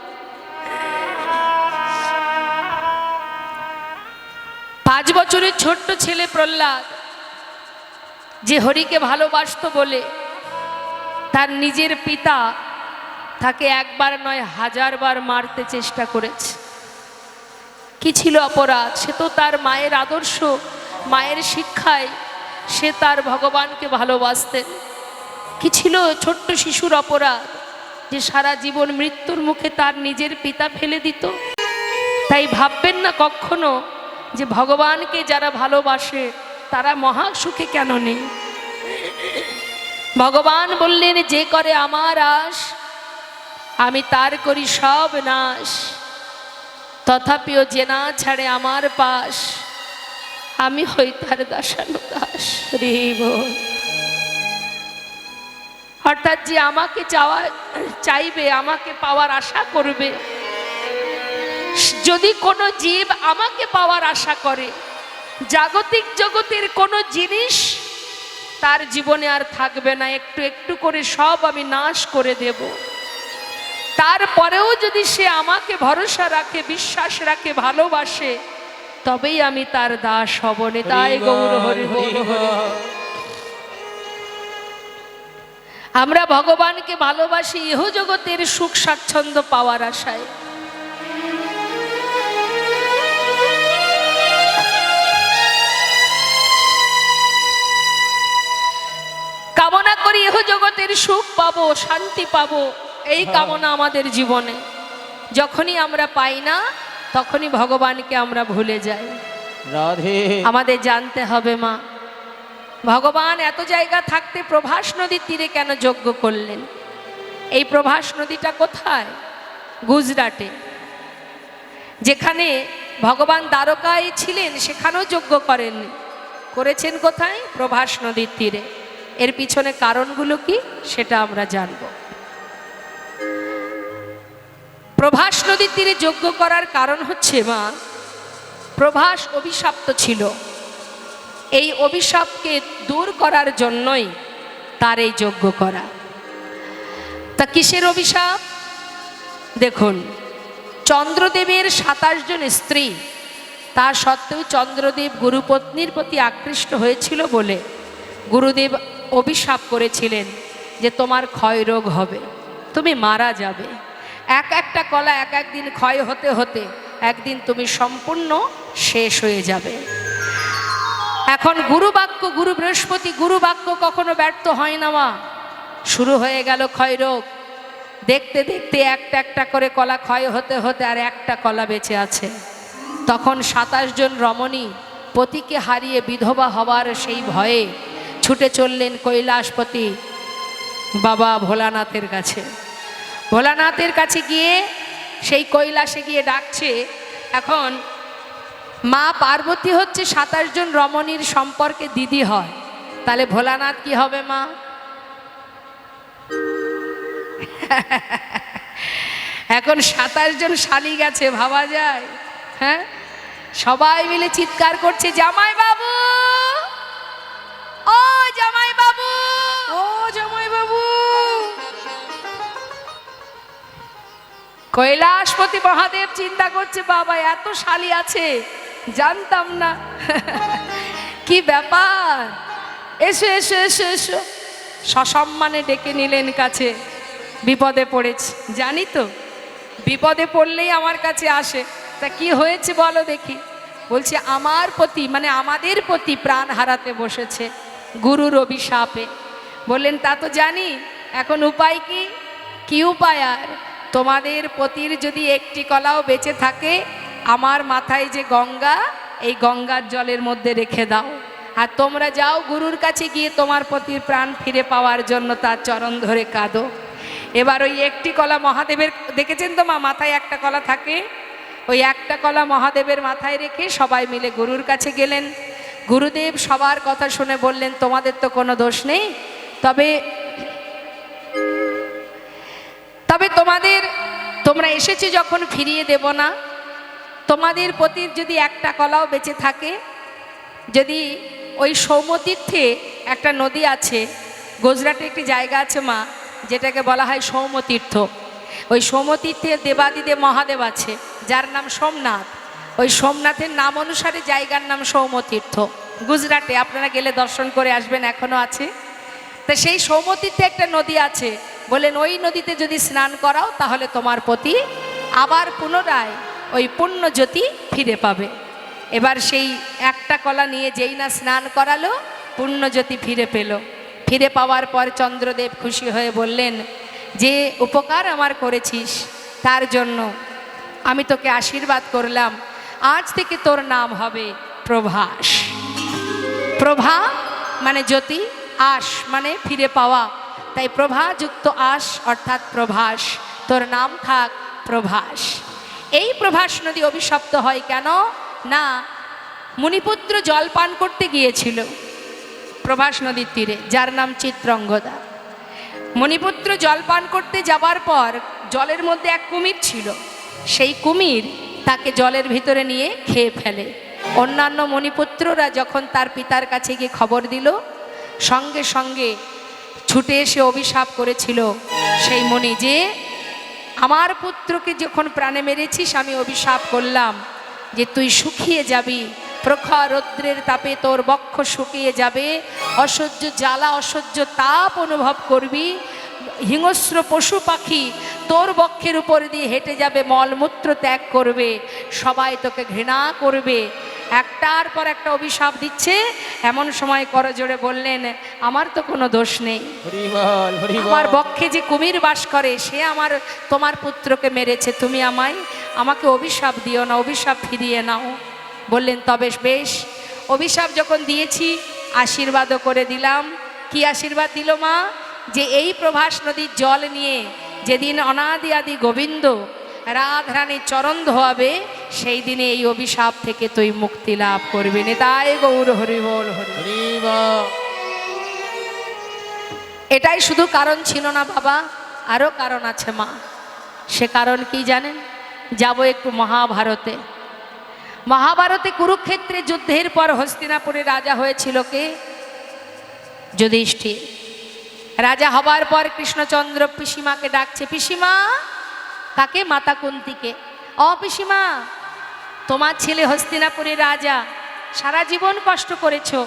5 বছরের ছোট্ট ছেলে প্রহ্লাদ, যে হরিকে ভালোবাসতো বলে তার নিজের পিতা তাকে একবার নয় 1000 বার মারতে চেষ্টা করেছে। কি ছিল অপরাধ? সে তো তার মায়ের আদর্শ, মায়ের শিক্ষায় সে তার ভগবানকে ভালোবাসতেন। কি ছিল ছোট্ট শিশুর অপরাধ যে সারা জীবন মৃত্যুর মুখে তার নিজের পিতা ফেলে দিত? তাই ভাববেন না কখনো যে ভগবানকে যারা ভালোবাসে তারা মহা সুখে কেন নেই। ভগবান বললেন, যে করে আমার আশ আমি তার করি সব নাশ, তথাপিও যে না ছাড়ে আমার পাশ আমি হই তার দাসানুদাস। রে বল। অর্থাৎ যে আমাকে চাইবে, আমাকে পাওয়ার আশা করবে, যদি কোনো জীব আমাকে পাওয়ার আশা করে, জাগতিক জগতের কোনো জিনিস তার জীবনে আর থাকবে না, একটু একটু করে সব আমি নাশ করে দেব। তারপরেও যদি সে আমাকে ভরসা রাখে, বিশ্বাস রাখে, ভালোবাসে, তবেই আমি তার দাস হব। তাই গৌর হরি হরি হরি। আমরা ভগবানকে ভালোবাসি ইহ জগতের সুখ স্বাচ্ছন্দ্য পাওয়ার আশায়। কামনা করি ইহ জগতের সুখ পাবো, শান্তি পাবো, এই কামনা আমাদের জীবনে। যখনই আমরা পাই না তখনই ভগবানকে আমরা ভুলে যাই। রাধে। আমাদের জানতে হবে মা, ভগবান এত জায়গা থাকতে প্রভাস নদীর তীরে কেন যজ্ঞ করলেন? এই প্রভাস নদীটা কোথায়? গুজরাটে। যেখানে ভগবান দ্বারকায় ছিলেন সেখানেও যজ্ঞ করেননি, করেছেন কোথায়? প্রভাস নদীর তীরে। এর পিছনে কারণগুলো কি সেটা আমরা জানব। প্রভাস নদীর তীরে যজ্ঞ করার কারণ হচ্ছে মা, প্রভাস অভিশপ্ত ছিল। এই অভিশাপকে দূর করার জন্যই তার এই যজ্ঞ করা। তা কিসের অভিশাপ? দেখুন, চন্দ্রদেবের 27 জন স্ত্রী, তা সত্ত্বেও চন্দ্রদেব গুরুপত্নীর প্রতি আকৃষ্ট হয়েছিল বলে গুরুদেব অভিশাপ করেছিলেন যে তোমার ক্ষয় রোগ হবে, তুমি মারা যাবে। একটা কলা এক একদিন ক্ষয় হতে হতে একদিন তুমি সম্পূর্ণ শেষ হয়ে যাবে। এখন গুরু বাক্য, গুরু বৃহস্পতি, গুরু বাক্য কখনো ব্যর্থ হয় না মা। শুরু হয়ে গেল ক্ষয় রোগ। দেখতে দেখতে একটা একটা করে কলা ক্ষয় হতে হতে আর একটা কলা বেঁচে আছে। তখন 27 জন রমণী পতিকে হারিয়ে বিধবা হওয়ার সেই ভয়ে ছুটে চললেন কৈলাসপতি বাবা ভোলানাথের কাছে। ভোলানাথের কাছে গিয়ে সেই কৈলাসে গিয়ে ডাকছে। এখন মা পার্বতী হচ্ছে 27 জন রমণীর সম্পর্কে দিদি হয়, তাহলে ভোলানাথ কি হবে মা? এখন 27 জন শালি গেছে, ভাবা যায়? হ্যাঁ, সবাই মিলে চিৎকার করছে, জামাই বাবু, ও জামাই বাবু, ও জামাই বাবু। কৈলাসপতি মহাদেব চিন্তা করছে, বাবা এত শালি আছে, জানতাম না। কি ব্যাপার, এসো এসো এসো এসো। সসম্মানে ডেকে নিলেন কাছে। বিপদে পড়েছি, জানি তো বিপদে পড়লেই আমার কাছে আসে। তা কি হয়েছে বলো দেখি। বলছে আমার প্রতি, মানে আমাদের প্রতি প্রাণ হারাতে বসেছে গুরুর অভিশাপে। বললেন তা তো জানি, এখন উপায় কি? কি উপায় আর? তোমাদের পতির যদি একটি কলাও বেঁচে থাকে, আমার মাথায় যে গঙ্গা, এই গঙ্গার জলের মধ্যে রেখে দাও, আর তোমরা যাও গুরুর কাছে গিয়ে তোমার পতির প্রাণ ফিরে পাওয়ার জন্য তার চরণ ধরে কাঁদো। এবার ওই একটি কলা মহাদেবের, দেখেছেন তো মা, মাথায় একটা কলা থাকে, ওই একটা কলা মহাদেবের মাথায় রেখে সবাই মিলে গুরুর কাছে গেলেন। গুরুদেব সবার কথা শুনে বললেন, তোমাদের তো কোনো দোষ নেই, তবে তোমরা এসেছো যখন ফিরিয়ে দেব না। তোমাদের পতির যদি একটা কলাও বেঁচে থাকে, যদি ওই সৌম্যতীর্থে একটা নদী আছে, গুজরাটে একটি জায়গা আছে মা, যেটাকে বলা হয় সৌম্যতীর্থ। ওই সৌম্যতীর্থে দেবাদিদেব মহাদেব আছে, যার নাম সোমনাথ। ওই সোমনাথের নাম অনুসারে জায়গার নাম সৌম্যতীর্থ। গুজরাটে আপনারা গেলে দর্শন করে আসবেন, এখনো আছে। তা সেই সৌম্যতীর্থে একটা নদী আছে, বলেন ওই নদীতে যদি স্নান করাও তাহলে তোমার পতি আবার পুনরায় ওই পুণ্য জ্যোতি ফিরে পাবে। এবার সেই একটা কলা নিয়ে যেই না স্নান করালো, পুণ্য জ্যোতি ফিরে পেল। ফিরে পাওয়ার পর চন্দ্রদেব খুশি হয়ে বললেন, যে উপকার আমার করেছিস তার জন্য আমি তোকে আশীর্বাদ করলাম, আজ থেকে তোর নাম হবে প্রভাস। প্রভা মানে জ্যোতি, আশ মানে ফিরে পাওয়া, তাই প্রভাযুক্ত আশ অর্থাৎ প্রভাস, তোর নাম থাক প্রভাস। এই প্রভাস নদী অভিশপ্ত হয় কেন না, মুনিপুত্র জল পান করতে গিয়েছিল প্রভাস নদীর তীরে, যার নাম চিত্রঙ্গদা। মণিপুত্র জল পান করতে যাবার পর জলের মধ্যে এক কুমির ছিল, সেই কুমির তাকে জলের ভিতরে নিয়ে খেয়ে ফেলে। অন্যান্য মণিপুত্ররা যখন তার পিতার কাছে গিয়ে খবর দিল, সঙ্গে সঙ্গে ছুটে এসে অভিশাপ করেছিল সেই মণি, যে আমার পুত্রকে যখন প্রাণে মেরেছিস আমি অভিশাপ করলাম যে তুই শুকিয়ে যাবি, প্রখর রৌদ্রের তাপে তোর বক্ষ শুকিয়ে যাবে, অসহ্য জ্বালা অসহ্য তাপ অনুভব করবি, হিংস্র পশু পাখি তোর বক্ষের উপর দিয়ে হেঁটে যাবে, মলমূত্র ত্যাগ করবে, সবাই তোকে ঘৃণা করবে। একটার পর একটা অভিশাপ দিচ্ছে। এমন সময় করজোড়ে বললেন, আমার তো কোনো দোষ নেই, আমার বক্ষে যে কুমির বাস করে সে তোমার পুত্রকে মেরেছে, তুমি আমাকে অভিশাপ দিও না, অভিশাপ ফিরিয়ে নাও। বললেন তবে বেশ, অভিশাপ যখন দিয়েছি আশীর্বাদও করে দিলাম। কি আশীর্বাদ দিল মা, যে এই প্রভাস নদীর জল নিয়ে যেদিন অনাদি আদি গোবিন্দ রাধারানীর চরণ ধোয়াবে, সেই দিনে এই অভিশাপ থেকে তুই মুক্তি লাভ করবি। তাই গৌর হরি বল হরি বল। এটাই শুধু কারণ ছিল না বাবা, আরও কারণ আছে মা। সে কারণ কি জানেন? যাব একটু মহাভারতে। মহাভারতে কুরুক্ষেত্রে যুদ্ধের পর হস্তিনাপুরে রাজা হয়েছিল কে? যুধিষ্ঠির। রাজা হবার পর কৃষ্ণচন্দ্র পিসিমাকে ডাকছে, পিসিমা। কাকে? মাতা কুন্তিকে। ও পিসিমা, তোমার ছেলে হস্তিনাপুরের রাজা, সারা জীবন কষ্ট করেছো,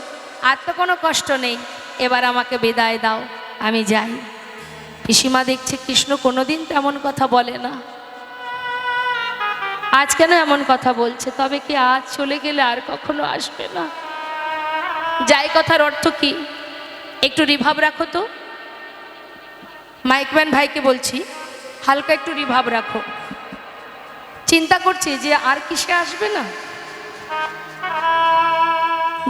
আর তো কোনো কষ্ট নেই, এবার আমাকে বিদায় দাও, আমি যাই। পিসিমা দেখছে কৃষ্ণ কোনোদিন তেমন কথা বলে না, আজ কেন এমন কথা বলছে? তবে কি আজ চলে গেলে আর কখনো আসবে না? যাই কথার অর্থ কি একটু রিভাব রাখো তো। মাইকম্যান ভাইকে বলছি, হালকা একটু রিভাব রাখো। চিন্তা করছি যে আর কিসে আসবে না।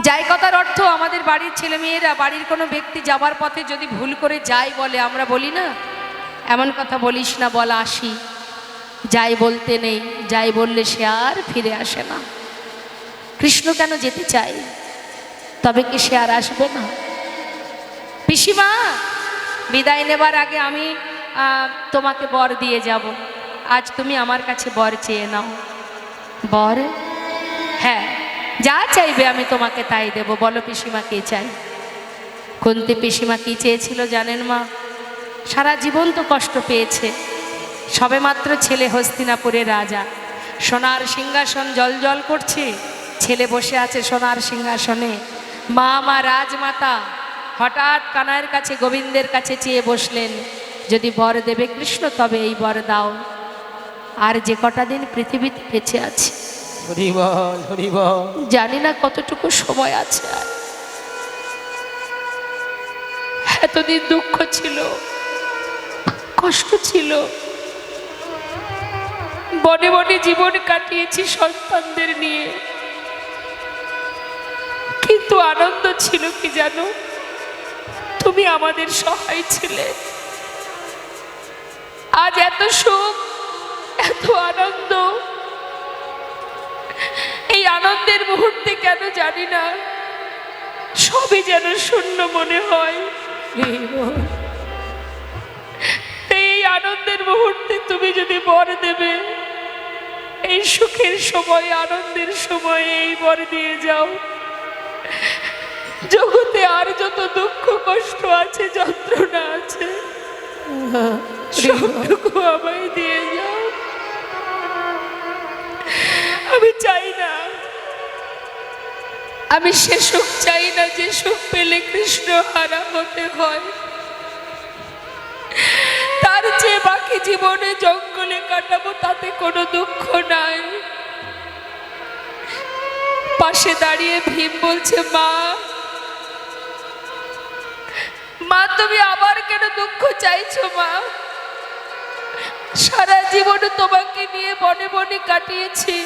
যাই কথার অর্থ, আমাদের বাড়ির ছেলেমেয়েরা, বাড়ির কোনো ব্যক্তি যাবার পথে যদি ভুল করে যাই বলে, আমরা বলি না এমন কথা বলিস না, বল আসি। যাই বলতে নেই, যাই বললে সে আর ফিরে আসে না। কৃষ্ণ কেন যেতে চাই? তবে কি সে আর আসবে না? পিসিমা, বিদায় নেবার আগে আমি তোমাকে বর দিয়ে যাব, আজ তুমি আমার কাছে বর চেয়ে নাও। বর? হ্যাঁ, যা চাইবে আমি তোমাকে তাই দেব। বলো পিসিমা কে চাই? কুন্তি পিসিমা কি চেয়েছিল জানেন মা? সারা জীবন তো কষ্ট পেয়েছে, সবেমাত্র ছেলে হস্তিনাপুরের রাজা, সোনার সিংহাসন জল করছে, ছেলে বসে আছে সোনার সিংহাসনে। মা রাজমাতা হঠাৎ কানাইয়ের কাছে, গোবিন্দের কাছে চেয়ে বসলেন, যদি বর দেবে কৃষ্ণ তবে এই বর দাও, আর যে কটা দিন পৃথিবীতে বেঁচে আছে জানি না কতটুকু সময় আছে। এতদিন দুঃখ ছিল, কষ্ট ছিল, বনে বনে জীবন কাটিয়েছি সন্তানদের নিয়ে, কিন্তু আনন্দ ছিল কি জানো? তুমি আমাদের সহায় ছিলে, আজ এত সুখ, এত আনন্দ, এই আনন্দের মুহূর্তে কেন জানি না সবই যেন শূন্য মনে হয়। এই আনন্দের মুহূর্তে তুমি যদি বর দেবে, এই সুখের সময়, আনন্দের সময় এই বর দিয়ে যাও। জগতে আর যত দুঃখ কষ্ট আছে, যন্ত্রণা আছে, সবটুকু আমায় দিয়ে যাও। আমি চাই না, আমি সে সুখ চাই না যে সুখ পেলে কৃষ্ণ হারা হতে হয়। তার চেয়ে বাকি জীবনে জঙ্গলে কাটাবো, তাতে কোনো দুঃখ নাই। পাশে দাঁড়িয়ে ভীম বলছে, মা মা তুমি আবার কেন দুঃখ চাইছো মা? সারা জীবন তোমাকে নিয়ে বনে বনে কাটিয়েছি,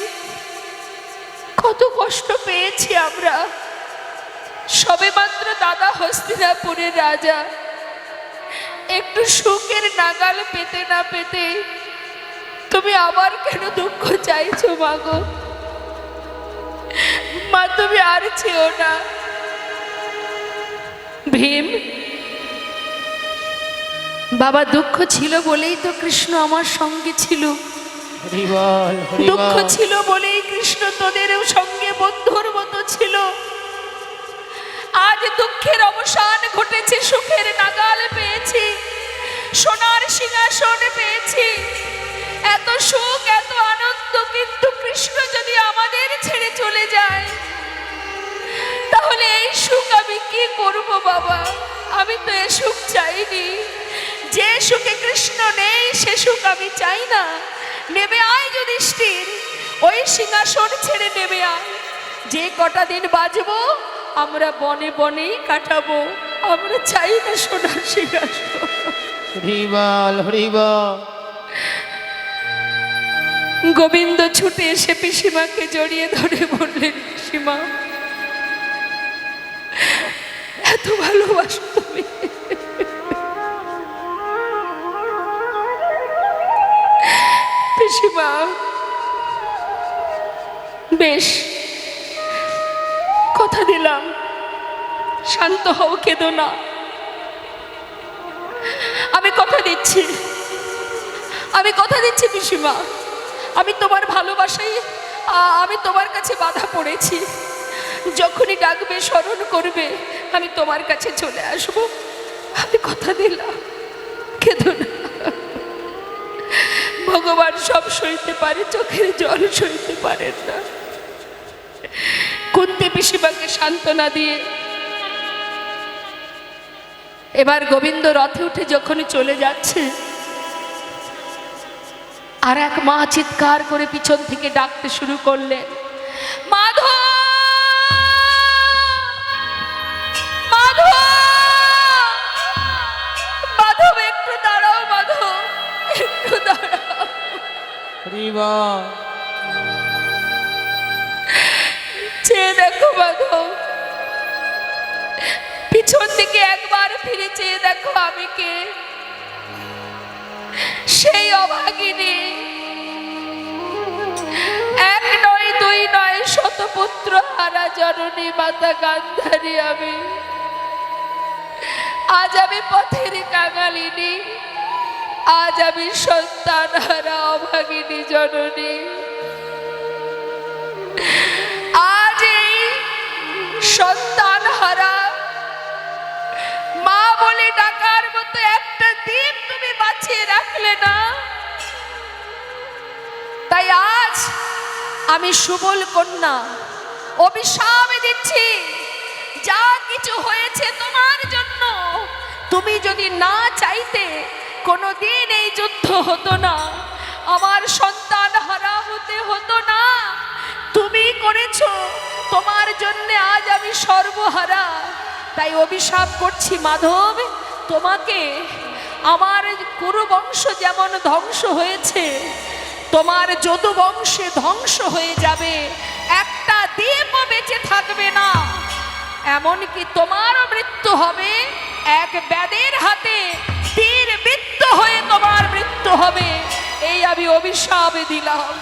কত কষ্ট পেয়েছি আমরা। সবেমাত্র দাদা হস্তিনাপুরের রাজা, একটু সুখের নাগাল পেতে না পেতে তুমি আবার কেন দুঃখ চাইছো মা গো? মা তুমি আর চেও না। ভীম, বাবা দুঃখ ছিল বলেই তো কৃষ্ণ আমার সঙ্গে ছিল। দুঃখ ছিল বলেই কৃষ্ণ তোদেরও সঙ্গে বন্ধুর মতো ছিল। আজ দুঃখের অবসান ঘটেছে, সুখের নাগাল পেয়েছি, সোনার সিংহাসন পেয়েছি, এত সুখ, এত আনন্দ। কিন্তু কৃষ্ণ যদি আমাদের ছেড়ে চলে যায়, তাহলে এই সুখ আমি কি করব বাবা? আমি তো এ সুখ চাইনি। যে সুখে কৃষ্ণ নেই সে সুখ আমি চাই না। নেমে আয় যুধিষ্ঠির, ওই সিংহাসন ছেড়ে নেমে আয়। যে কটা দিন বাঁচবো আমরা বনে বনেই কাটাবো, আমরা চাই না সোনার সিংহাসন। হরিবল হরিবল। গোবিন্দ ছুটে এসে পিসিমাকে জড়িয়ে ধরে বললেন, পিসিমা এত ভালোবাসো তুমি, পিসিমা বেশ, কথা দিলাম শান্ত হও, কেঁদো না। আমি কথা দিচ্ছি, আমি কথা দিচ্ছি পিসিমা, আমি তোমার ভালোবাসাই, আমি তোমার কাছে বাধা পড়েছি। যখনই ডাকবে, স্মরণ করবে, আমি তোমার কাছে চলে আসব। আমি কথা দিলাম, কেঁদো না। ভগবান সব সইতে পারে, চোখের জল সইতে পারেন না। কুন্তি পিসিমাকে সান্ত্বনা দিয়ে এবার গোবিন্দ রথে উঠে যখনই চলে যাচ্ছে, আর এক মা চিৎকার করে পিছন থেকে ডাকতে শুরু করলেন, মাধব, মাধব, মাধব একটু দাঁড়াও, মাধব একটু দাঁড়াও। হরিবল। চেয়ে দেখো মাধব, পিছন দিকে একবার ফিরে চেয়ে দেখো আমি কে। সেই অভাগিনী, এক নয় দুই নয় শতপুত্র হারা জননী মাতা গান্ধারী আমি। আজ আমি পথের কাঙালিনী, আজ আমি সন্তান হারা অভাগিনী জননী। আজ এই সন্তান হারা মা বলে ডাকার মতো একটা দিন তুমি বাঁচিয়ে রাখলে না। তাই আজ আমি সুবল কন্যা অভিশাপ দিচ্ছি, যা কিছু হয়েছে তোমার জন্য। তুমি যদি না চাইতে, কোনোদিন এই যুদ্ধ হতো না, আমার সন্তান হারা হতে হতো না। তুমি করেছো, তোমার জন্য আজ আমি সর্বহারা। তাই অভিশাপ করছি মাধব, তোমাকে আমার কুরু বংশ যেমন ধ্বংস হয়েছে, তোমার যদু বংশে ধ্বংস হয়ে যাবে, একটা দ্বীপও বেঁচে থাকবে না। এমনকি তোমারও মৃত্যু হবে, এক ব্যাধের হাতে তীর বিদ্ধ হয়ে তোমার মৃত্যু মৃত্যু হবে, এই আমি অভিশাপ দিলাম।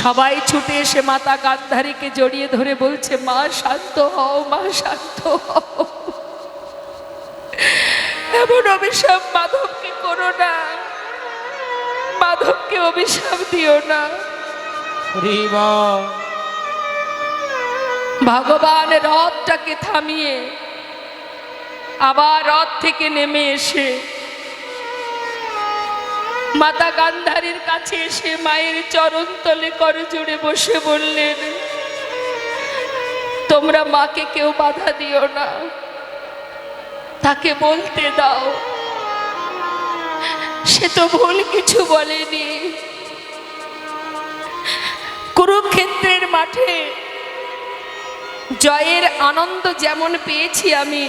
সবাই ছুটে এসে মাতা গান্ধারীকে জড়িয়ে ধরে বলছে, মা শান্ত হও, মা শান্ত হও, এমন অভিশাপ মাধবকে করো না, মাধবকে অভিশাপ দিও না। ভগবান রথটাকে থামিয়ে আবার রথ থেকে নেমে এসে মাতা গান্ধারীর কাছে এসে মায়ের চরণ তলে করজোড়ে বসে বললেন, তোমরা মাকে কেউ বাধা দিও না, তাকে বলতে দাও, সে তো ভুল কিছু বলেনি। কুরুক্ষেত্রের মাঠে জয়ের আনন্দ যেমন পেয়েছি আমি,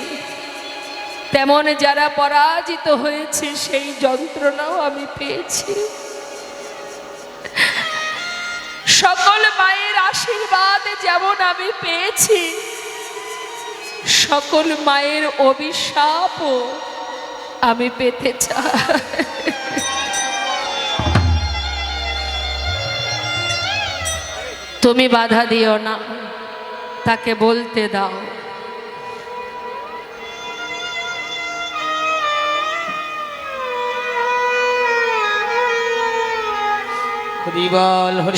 তেমন যারা পরাজিত হয়েছে সেই যন্ত্রণাও আমি পেয়েছি। সকল মায়ের আশীর্বাদ যেমন আমি পেয়েছি, সকল মায়ের অভিশাপও আমি পেতে চাই। তুমি বাধা দিও না, তাকে বলতে দাও।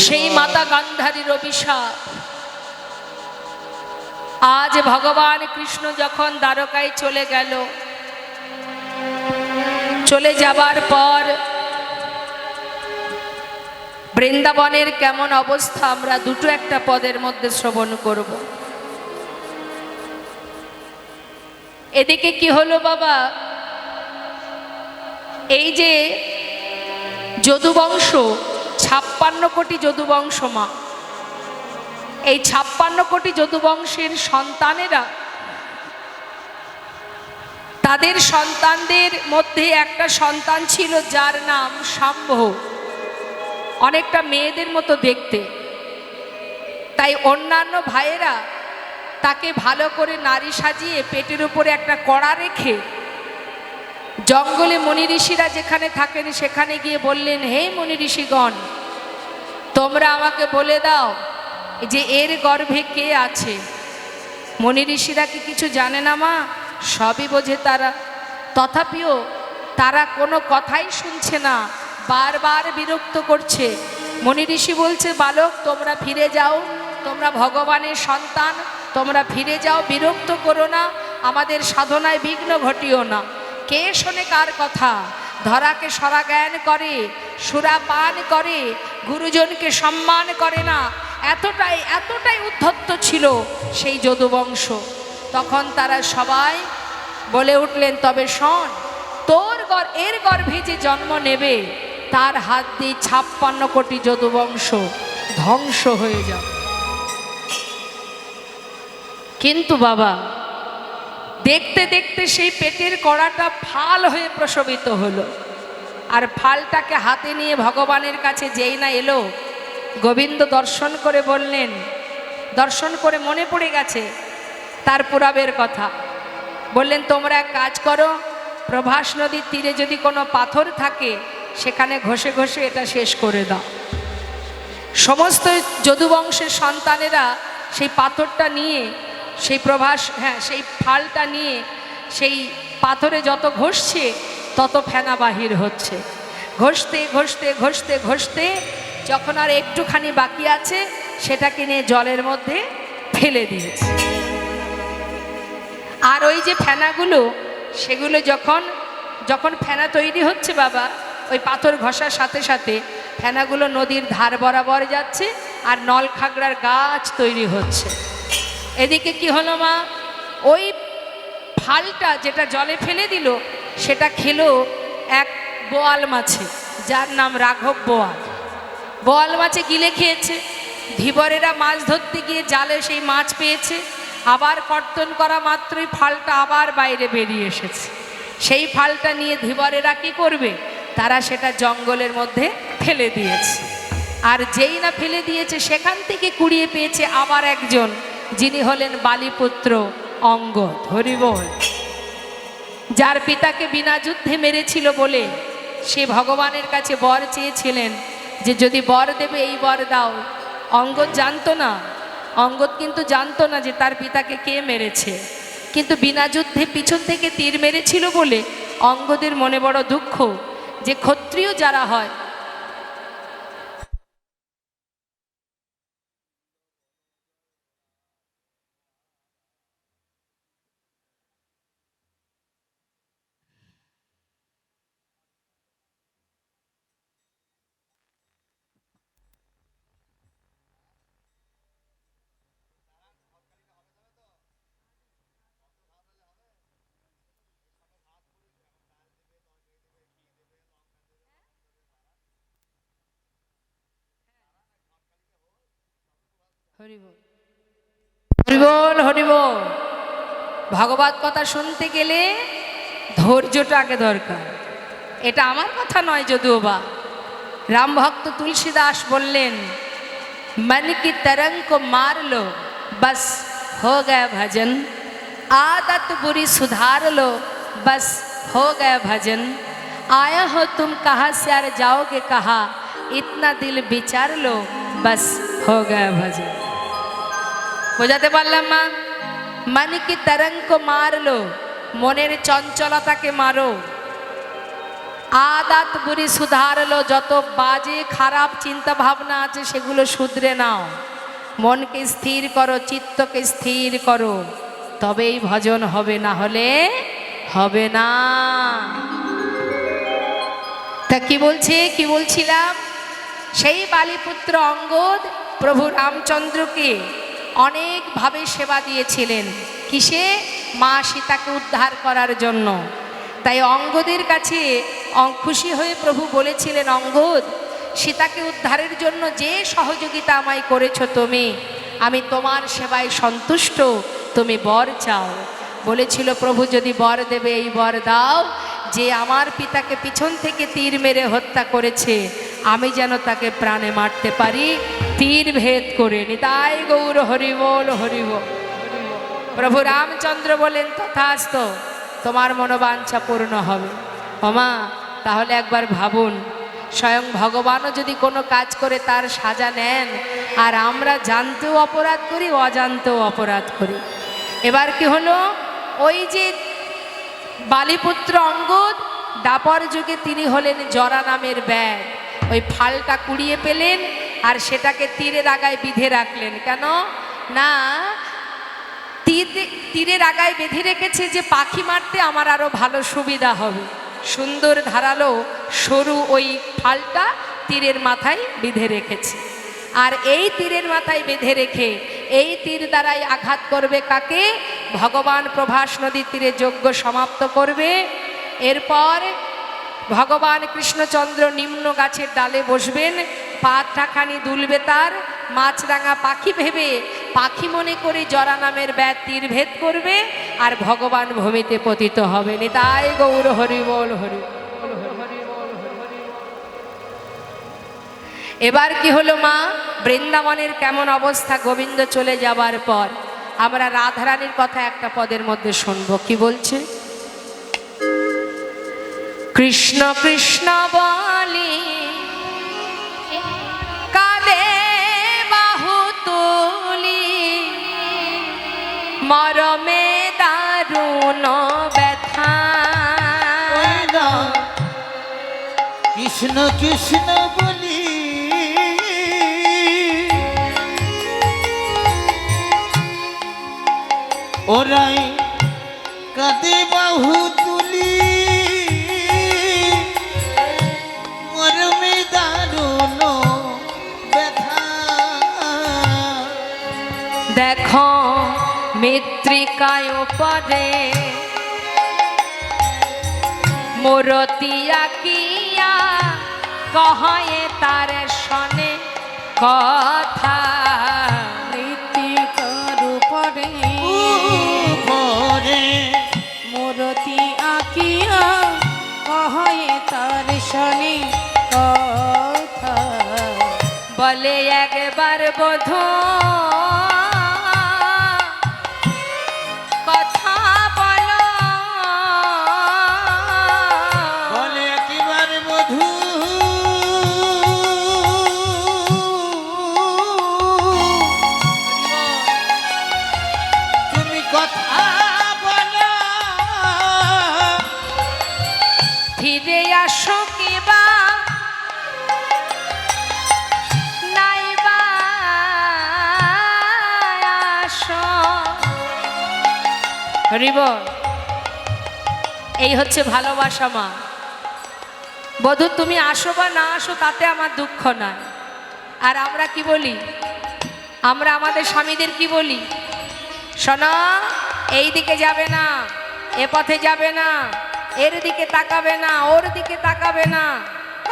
সেই মাতা গান্ধারীর অভিশাপ আজ ভগবান কৃষ্ণ যখন দ্বারকায় চলে গেল, চলে যাবার পর বৃন্দাবনের কেমন অবস্থা আমরা দুটো একটা পদের মধ্যে শ্রবণ করব। এদিকে কি হলো বাবা, এই যে যদুবংশ 56 কোটি যদুবংশ মা, এই 56 কোটি যদুবংশের সন্তানেরা তাদের সন্তানদের মধ্যে একটা সন্তান ছিল যার নাম শাম্ভ, অনেকটা মেয়েদের মতো দেখতে। তাই অন্যান্য ভাইয়েরা তাকে ভালো করে নারী সাজিয়ে পেটের উপরে একটা কড়া রেখে জঙ্গলে মুনি ঋষিরা যেখানে থাকেন সেখানে গিয়ে বললেন, হে মুনি ঋষিগণ, তোমরা আমাকে বলে দাও যে এর গর্ভে কে আছে। মুনি ঋষিরা কি কিছু জানে না মা? সবই বোঝে তারা, তথাপিও তারা কোনো কথাই শুনছে না, বারবার বিরক্ত করছে। মুনি ঋষি বলছে, বালক তোমরা ফিরে যাও, তোমরা ভগবানের সন্তান, তোমরা ফিরে যাও, বিরক্ত করো না, আমাদের সাধনায় বিঘ্ন ঘটিও না। কে শোনে কার কথা? ধরাকে সরা জ্ঞান করে, সুরা পান করে, গুরুজনকে সম্মান করে না, এতটাই এতটাই উদ্ধত্ত ছিল সেই যদুবংশ। তখন তারা সবাই বলে উঠলেন, তবে শোন, এর গর্ভে যে জন্ম নেবে তার হাত দিয়ে 56 কোটি যদুবংশ ধ্বংস হয়ে যাবে। কিন্তু বাবা, দেখতে দেখতে সেই পেটের কড়াটা ফাল হয়ে প্রসবিত হলো, আর ফালটাকে হাতে নিয়ে ভগবানের কাছে যেই না এলো, গোবিন্দ দর্শন করে বললেন, দর্শন করে মনে পড়ে গেছে তার পুরাবের কথা। বললেন, তোমরা এক কাজ করো, প্রভাস নদীর তীরে যদি কোনো পাথর থাকে সেখানে ঘষে ঘষে এটা শেষ করে দাও। সমস্ত যদুবংশের সন্তানেরা সেই পাথরটা নিয়ে, সেই সেই ফালটা নিয়ে সেই পাথরে যত ঘষছে তত ফেনা বাহির হচ্ছে। ঘষতে ঘষতে ঘষতে ঘষতে যখন আর একটুখানি বাকি আছে সেটাকে নিয়ে জলের মধ্যে ফেলে দিয়েছে। আর ওই যে ফেনাগুলো, সেগুলো যখন ফেনা তৈরি হচ্ছে বাবা, ওই পাথর ঘষার সাথে সাথে ফেনাগুলো নদীর ধার বরাবর যাচ্ছে আর নলখাগড়ার গাছ তৈরি হচ্ছে। এদিকে কি হলো মা, ওই ফালটা যেটা জলে ফেলে দিল সেটা খেলো এক বোয়াল মাছে, যার নাম রাঘব বোয়াল। বোয়াল মাছে গিলে খেয়েছে। ধীবরেরা মাছ ধরতে গিয়ে জালে সেই মাছ পেয়েছে, আবার কর্তন করা মাত্রই ফালটা আবার বাইরে বেরিয়ে এসেছে। সেই ফালটা নিয়ে ধীবরেরা কি করবে, তারা সেটা জঙ্গলের মধ্যে ফেলে দিয়েছে। আর যেই না ফেলে দিয়েছে সেখান থেকে কুড়িয়ে পেয়েছে আবার একজন, যিনি হলেন বালিপুত্র অঙ্গদ। হরি বল। যার পিতাকে বিনা যুদ্ধে মেরেছিল বলে সে ভগবানের কাছে বর চেয়েছিলেন যে যদি বর দেবে এই বর দাও। অঙ্গদ জানতো না, অঙ্গদ কিন্তু জানতো না যে তার পিতাকে কে মেরেছে, কিন্তু বিনা যুদ্ধে পিছন থেকে তীর মেরেছিল বলে অঙ্গদের মনে বড় দুঃখ যে ক্ষত্রিয় যারা হয় হরিবল হরিবল হরিবল। ভগবত কথা শুনতে গেলে ধৈর্যটা আগে দরকার। এটা আমার কথা নয় যদিও বা, রাম ভক্ত তুলসীদাস বললেন मन की तरंग को मार लो बस हो गया भजन, आदत बुरी सुधार लो बस हो गया भजन, आया हो तुम कहाँ से और जाओगे कहाँ, इतना दिल विचार लो बस हो गया भजन। বোঝাতে পারলাম মা? मन की तरंग को मार लो, মনের চঞ্চলতাকে মারো। আদাত বুড়ি সুধার লো, যত বাজে খারাপ চিন্তা ভাবনা আছে সেগুলো শুধরে নাও। মনকে স্থির করো, চিত্তকে স্থির করো, তবেই ভজন হবে, না হলে হবে না। তা কি বলছে, কি বলছিলাম? সেই বালিপুত্র অঙ্গদ প্রভু রামচন্দ্রকে অনেকভাবে সেবা দিয়েছিলেন। কিসে? মা সীতাকে উদ্ধার করার জন্য। তাই অঙ্গদের কাছে খুশি হয়ে প্রভু বলেছিলেন, অঙ্গদ, সীতাকে উদ্ধারের জন্য যে সহযোগিতা আমায় করেছ তুমি, আমি তোমার সেবায় সন্তুষ্ট, তুমি বর চাও। বলেছিল প্রভু যদি বর দেবে এই বর দাও যে আমার পিতাকে পিছন থেকে তীর মেরে হত্যা করেছে আমি যেন তাকে প্রাণে মারতে পারি, তীর ভেদ করে। নিতাই গৌর হরিবল হরিবল। প্রভু রামচন্দ্র বলেন তথাস্তু, তোমার মনোবাঞ্ছা পূর্ণ হবে। ওমা, তাহলে একবার ভাবুন, স্বয়ং ভগবানও যদি কোনো কাজ করে তার সাজা নেন, আর আমরা জানতেও অপরাধ করি, অজান্তেও অপরাধ করি। এবার কি হলো? ওই যে বালিপুত্র অঙ্গদ, দাপর যুগে তিনি হলেন জরা নামের ব্যাগ। ওই ফালটা কুড়িয়ে পেলেন আর সেটাকে তীরের আগায় বিঁধে রাখলেন। কেন না, তীরের আগায় বেঁধে রেখেছে যে পাখি মারতে আমার আরো ভালো সুবিধা হবে। সুন্দর ধারালো সরু ওই ফালটা তীরের মাথায় বেঁধে রেখেছে। আর এই তীরের মাথায় বেঁধে রেখে এই তীর দ্বারাই আঘাত করবে কাকে? ভগবান প্রভাস নদীর তীরে যজ্ঞ সমাপ্ত করবে। এরপর ভগবান কৃষ্ণচন্দ্র নিম্ন গাছের ডালে বসবেন, পাখানি দুলবে তার, মাছরাঙা পাখি ভেবে পাখি মনে করে জরা নামের ব্যাগ তীর ভেদ করবে, আর ভগবান ভূমিতে পতিত হবে। নিতাই গৌর হরিবল হরি। এবার কি হলো মা? বৃন্দাবনের কেমন অবস্থা গোবিন্দ চলে যাবার পর? আমরা রাধারানীর কথা একটা পদের মধ্যে শুনবো। কি বলছে? কৃষ্ণ কৃষ্ণ বলি কাঁদে বাহু তুলি, মরমে দারুণ ব্যথা। কৃষ্ণ কৃষ্ণ বলি ওরাই কাঁদে বাহু তুলি, মরমে দারুণ ব্যথা। দেখো মৃত্তিকায় পদে মূরতিয়া কিয়া, কহে তার শনে কথা। মৃত্তিকার উপরে মূরতি আঁকিয়া, কহে তার শনে কথা। বলে একবার বধূ কথা বলো, হরিবল। এই হচ্ছে ভালোবাসা মা। বধূ তুমি আসো বা না আসো তাতে আমার দুঃখ নয়। আর আমরা কি বলি, আমরা আমাদের স্বামীদের কি বলি, শোনো এই দিকে যাবে না, এ পথে যাবে না, এর দিকে তাকাবে না, ওর দিকে তাকাবে না,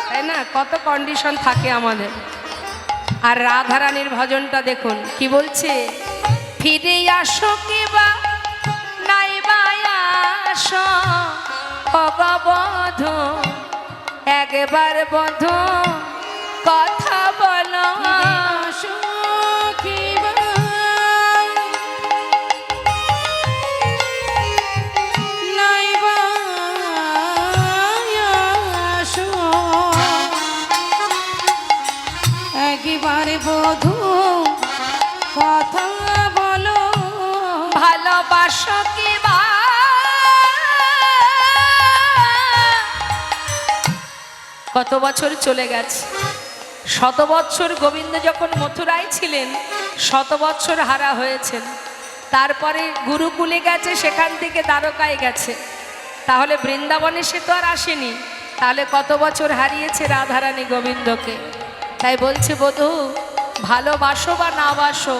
তাই না? কত কন্ডিশন থাকে আমাদের। আর রাধারানীর ভজনটা দেখুন কি বলছে, ফিরে আসো কি বা নাই বা আসো ভগবধূ, একবার বধূ কথা বলো। আসো কি বা নাই বা আসো, একবার বধূ কথা বলো। ভালোবাসো কি বা কত বছর চলে গেছে, শত বৎসর গোবিন্দ যখন মথুরায় ছিলেন, শত বৎসর হারা হয়েছেন। তারপরে গুরুকুলে গেছে, সেখান থেকে দ্বারকায় গেছে। তাহলে বৃন্দাবনে সে তো আর আসেনি, তাহলে কত বছর হারিয়েছে রাধারানী গোবিন্দকে। তাই বলছে বধূ ভালোবাসো বা না বাসো,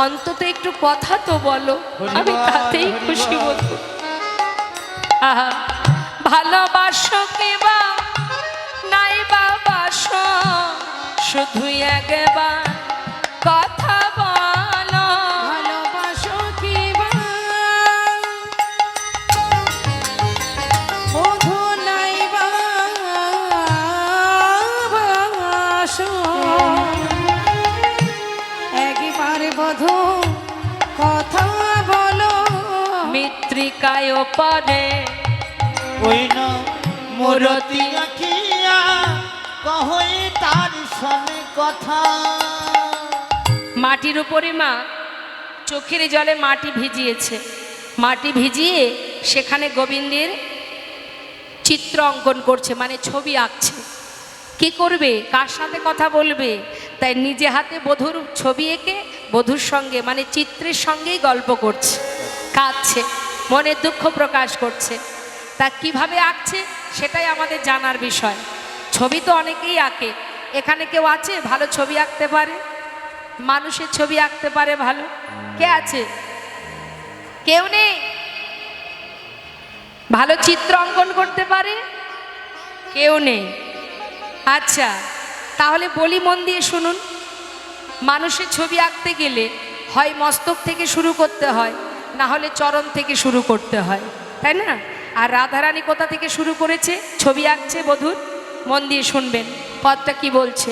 অন্তত একটু কথা তো বলো, আমি তাতেই খুশি বধূ। আহা, ভালোবাসো কি বা নাই বা বাসো, শুধু একবার কথা বলো। ভালোবাসো কি বা বধূ নাই বা বাসো, একবার বধূ কথা বলো। মৃত্তিকায় পরে ওই না মূরতি আঁকিয়া কহই তার সনে কথা। মাটির উপরে মা চোখের জলে মাটি ভিজিয়েছে, মাটি ভিজিয়ে সেখানে গোবিন্দের চিত্র অঙ্কন করছে, মানে ছবি আঁকছে। কি করবে, কার সাথে কথা বলবে, তাই নিজে হাতে বধূর ছবি এঁকে বধূর সঙ্গে মানে চিত্রের সঙ্গেই গল্প করছে, কাঁদছে, মনের দুঃখ প্রকাশ করছে। তা কিভাবে আঁকছে সেটাই আমাদের জানার বিষয়। ছবি তো অনেকেই আঁকে, এখানে কেউ আছে ভালো ছবি আঁকতে পারে, মানুষের ছবি আঁকতে পারে ভালো? কে আছে? কেউ নেই। ভালো চিত্র অঙ্কন করতে পারে? কেউ নেই। আচ্ছা তাহলে বলি মন দিয়ে শুনুন, মানুষের ছবি আঁকতে গেলে হয় মস্তক থেকে শুরু করতে হয়, না হলে চরণ থেকে শুরু করতে হয়, তাই না? আর রাধারানী কোথা থেকে শুরু করেছে ছবি আঁকছে বধূর? মন দিয়ে শুনবেন পদটা কি বলছে,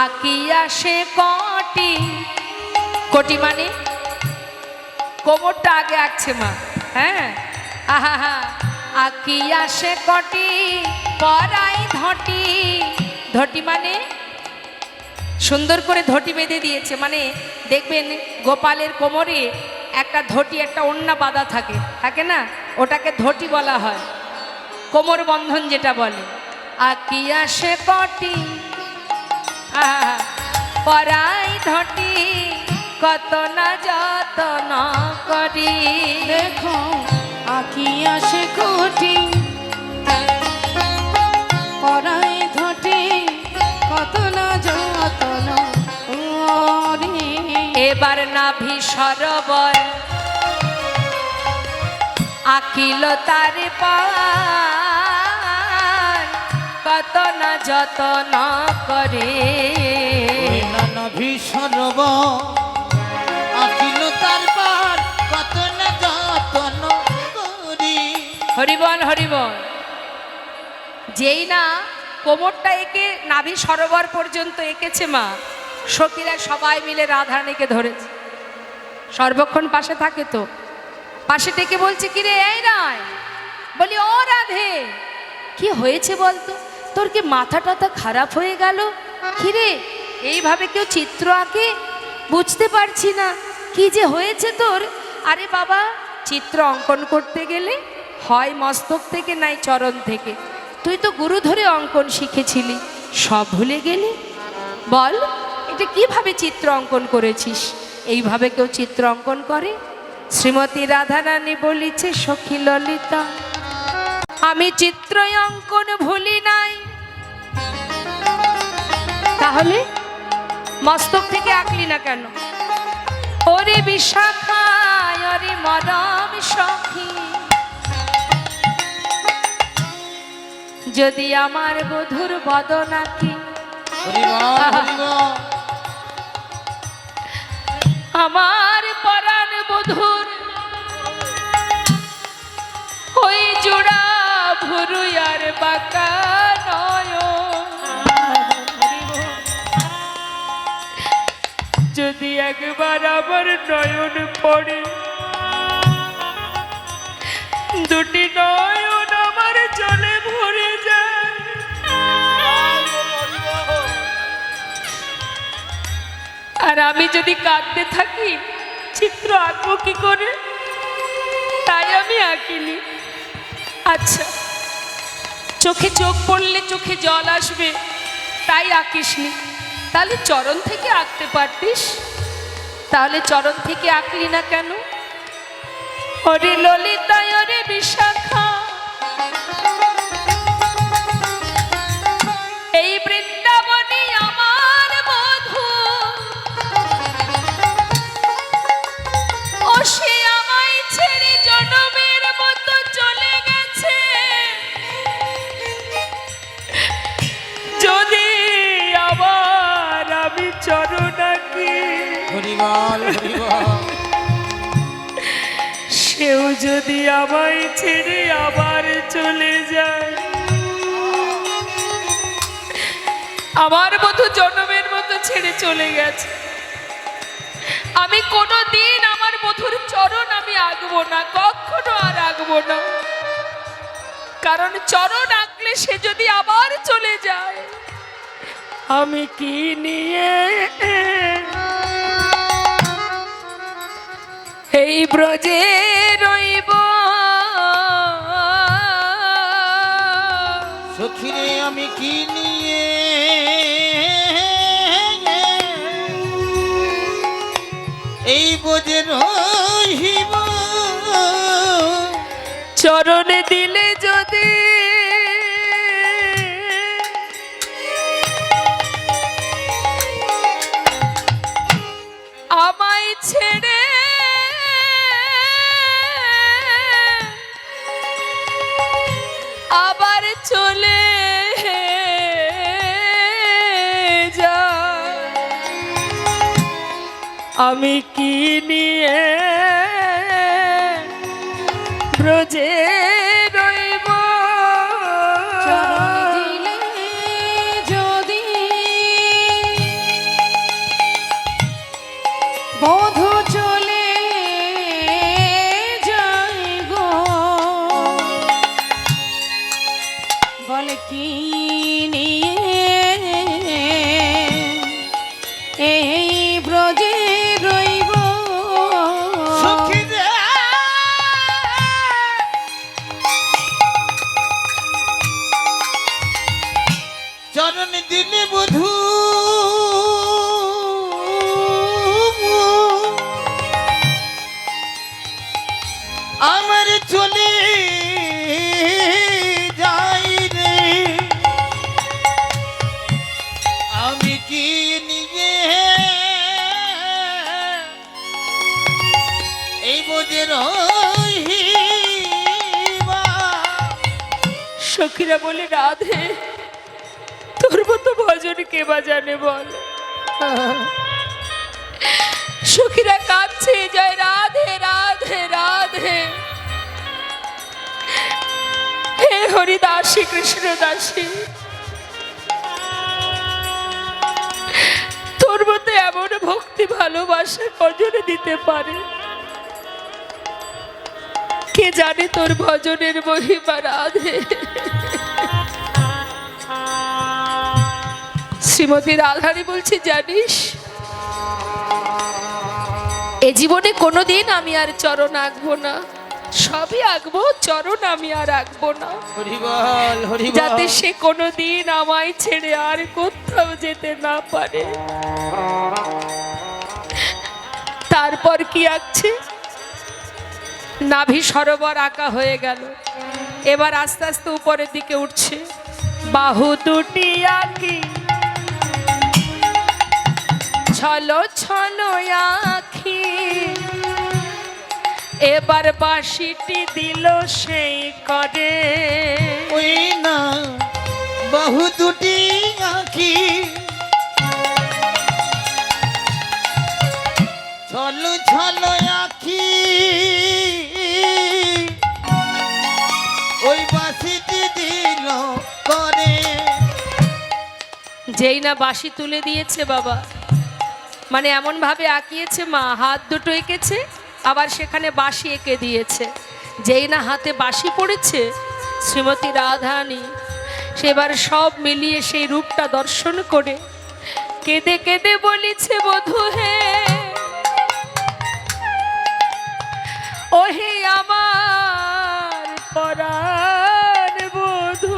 আঁকিয়া সে কটি, কোটি মানে কোমরটা আগে আঁকছে মা, হ্যাঁ, আহা হা, আঁকিয়া সে কটি পরাই ধটি, ধটি মানে সুন্দর করে ধটি বেঁধে দিয়েছে, মানে দেখবেন গোপালের কোমরে একটা ধটি, একটা ওড়না বাঁধা থাকে, থাকে না, ওটাকে ধটি বলা হয়, কোমর বন্ধন যেটা বলে। আঁকিয়া সে কটি আহা পরাই ধটি, কত না যতন করি। দেখো আঁকিয়া সে কোটি পরাই ধটি, কত না যতন করি। এবার নাভি সরোবর আঁকিল তার পার, কত না যতন করে। ওই না নাভি সরোবর আঁকিল তার পার, কত না যতন করি। হরিবল হরিবল। যেই না কোমরটা এঁকে নাভি সরোবর পর্যন্ত এঁকেছে মা, সখীরা সবাই মিলে রাধারানীকে ধরেছে, সর্বক্ষণ পাশে থাকে তো, পাশে ডেকে বলছে কিরে এই নয়, বলি ও রাধে কি হয়েছে বলতো, তোর কি মাথা টাথা খারাপ হয়ে গেল? কিরে এইভাবে কেউ চিত্র আঁকে? বুঝতে পারছি না কি যে হয়েছে তোর। আরে বাবা চিত্র অঙ্কন করতে গেলে হয় মস্তক থেকে নাই চরণ থেকে, তুই তো গুরু ধরে অঙ্কন শিখেছিলি, সব ভুলে গেলি? বল এটা কিভাবে চিত্র অঙ্কন করেছিস? এইভাবে কেউ চিত্র অঙ্কন করে? শ্রীমতী রাধারানী বলিছে, সখী ললিতা, আমি চিত্র অঙ্কন ভুলি নাই। তাহলে মস্তক থেকে আঁকলি না কেন? ওরে বিশাখা, ওরে মরম সখী, যদি আমার বধুর বদন আঁকি, আমার পরাণ বধুর ওই জোড়া ভুরুয়ার বাঁকা নয়ন, যদি একবার আমার নয়ন পড়ে, দুটি নয়ন আমার জলে ভরে যায়। আর আমি যদি কাঁদতে থাকি, চিত্র আঁকবো কি করে? তাই আমি আঁকিনি। আচ্ছা, চোখে চোখ পড়লে চোখে জল আসবে, তাই আঁকিসনি। তাহলে চরণ থেকে আঁকতে পারতিস, তাহলে চরণ থেকে আঁকলি না কেন? ওরে ললিতা, ওরে বিশাখা, এই বৃন্দাবনী আমার বধূ, ও সে আমায় ছেড়ে জনমের মতো চলে গেছে। যদি আবার আমি চরণ আঁকি, সেও যদি আমায় ছেড়ে আবার চলে যায়। আমার বধূ জনমের মতো ছেড়ে চলে গেছে, আমি কোনোদিন আমার বধূর চরণ আমি আঁকবো না, কখনো আর আঁকবো না। কারণ চরণ আঁকলে সে যদি আবার চলে যায়, আমি কি নিয়ে এই ব্রজে রইব? সখীরে আমি কি নিয়ে এই বোঝে রহিব? চরণে দিলে যদি আমায় ছেড়ে আবার চলে যায়, আমি কি নিয়ে ব্রজে রইব? চরণ দিলে যদি বধূ চলে যায় গো, বলে কি নিয়ে এই ব্রজে রইব? সখীরে চরণ দিলে বধূ আমার চলে যাই রে, আমি কি নিয়ে এই বোঝে রহিবা? সখীরা বলে, রাধে, তোর মতো ভজন কে বা জানে বল? সখীরা কাঁদছে, জয় রাধে রাধে রাধে, হে হরিদাসী কৃষ্ণ দাসী, তোর মতো এমন ভক্তি ভালোবাসা কজনে দিতে পারে? কে জানে তোর ভজনের মহিমা? রাধে। শ্রীমতী রাধারানী বলছে, জানিস, এ জীবনে কোনোদিন আমি আর চরণ আঁকবো না, সবই আঁকবো, চরণ আমি আর আঁকবো না, হরিবল হরিবল, যাতে সে কোনোদিন আমায় ছেড়ে আর কোথাও যেতে না পারে। তারপর কি আঁকছে? নাভি সরোবর আঁকা হয়ে গেল। এবার আস্তে আস্তে উপরের দিকে উঠছে। বাহু দুটি আঁকি ছলো ছলো আঁখি, এবার বাঁশিটি দিল সেই করে। ওই না বাহু দুটি আঁকি ছলো ছলো আঁখি, ওই বাঁশিটি দিল করে। যেই না বাঁশি তুলে দিয়েছে বাবা, মানে এমন ভাবে আঁকিয়েছে মা, হাত দুটো এঁকেছে আবার সেখানে বাঁশি এঁকে দিয়েছে। যেই না হাতে বাঁশি পড়েছে শ্রীমতী রাধারানী সেবার সব মিলিয়ে সেই রূপটা দর্শন করে কেঁদে কেঁদে বলেছে, বধূ হে ওহে আমার পরাণ বধূ,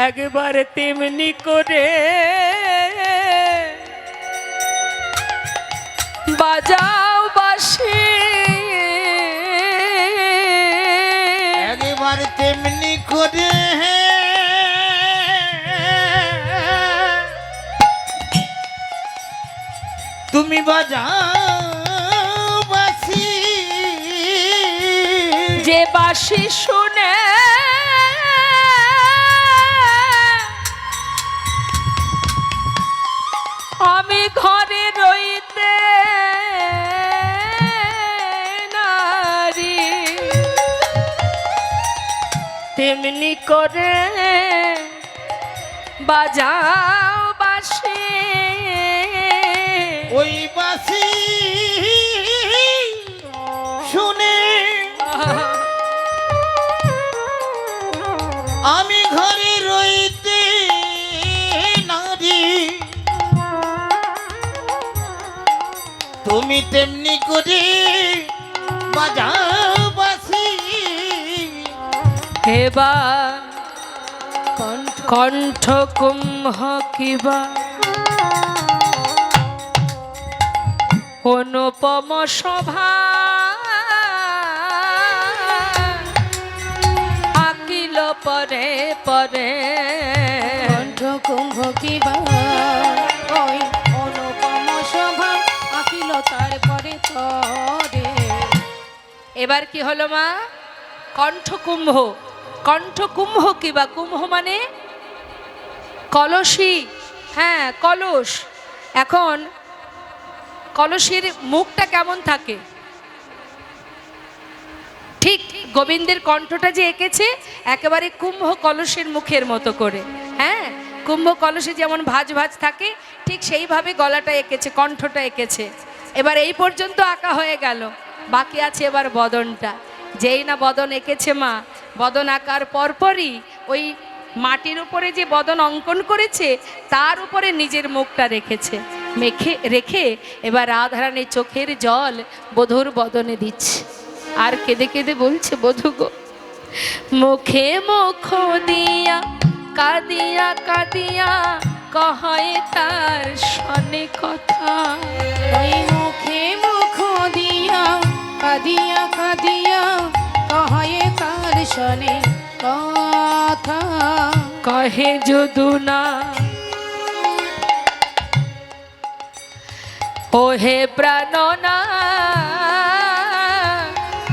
একবার তেমনি করে বাজাও বাঁশি। একবার তেমনি করে তুমি বাজাও বাঁশি। যে বাঁশি শুনে আমি ঘরে রইতে নারী, তেমনি করে বাজাও বাঁশি। ওই বাঁশি শুনে আমি ঘরে রইতে নারী, তুমি তেমনি করে বাজাও বাঁশি। এবার কণ্ঠ কুম্ভ কিবা অনুপম শোভা আঁকিল পরে পরে। কণ্ঠ কুম্ভ কিবা ওই অনুপম শোভা আঁকিল তারপরে তরে। এবার কি হলো মা? কণ্ঠ কুম্ভ, কণ্ঠ কুম্ভ কিবা, কুম্ভ মানে কলসী, হ্যাঁ কলস। এখন কলসীর মুখটা কেমন থাকে? ঠিক গোবিন্দের কণ্ঠটা যে এঁকেছে একেবারে কুম্ভ কলসের মুখের মতো করে। হ্যাঁ, কুম্ভ কলসে যেমন ভাঁজ ভাঁজ থাকে ঠিক সেইভাবে গলাটা এঁকেছে, কণ্ঠটা এঁকেছে। এবার এই পর্যন্ত আঁকা হয়ে গেল, বাকি আছে এবার বদনটা। যেই না বদন এঁকেছে মা, বদন আঁকার পরপরই ওই মাটির উপরে যে বদন অঙ্কন করেছে তার উপরে নিজের মুখটা রেখেছে, রেখে এবার রাধারানীর চোখের জল বধূর বদনে দিচ্ছে আর কেঁদে কেঁদে বলছে, বধূ গো মুখে মুখ দিয়া কাঁদিয়া কাঁদিয়া কহে তার শনে কথা। ওই মুখে মুখ দিয়া কাঁদিয়া কাঁদিয়া কহে তার শনে কথা। কহে যদু না ওহে প্রাণনা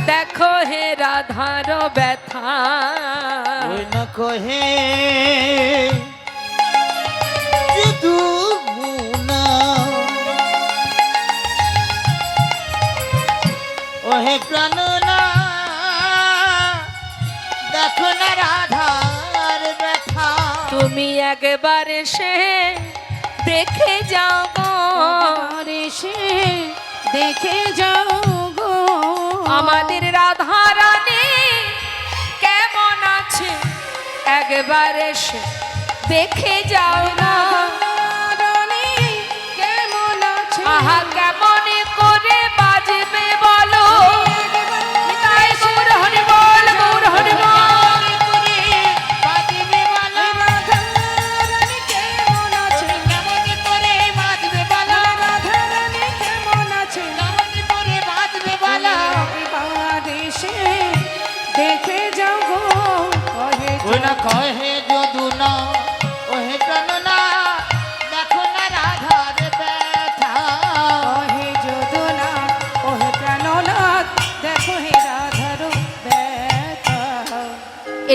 দেখো হে রাধার ব্যথা। ওই না কহে যদু না ওহে প্রাণ না দেখো না রাধার ব্যথা। তুমি একবার এসে দেখে যাও গো, একবার এসে দেখে যাও গো আমাদের রাধারানী কেমন আছে, একবার এসে দেখে যাও না। রাধারানী কেমন আছে? আহা কেমন করে বাজবে বলো, তাই গৌর হরি বল, গৌর হরি বল। রাধারানী কেমন আছে? কেমন করে বাজবে বলো, রাধারানী কেমন আছে? কেমন করে বাজবে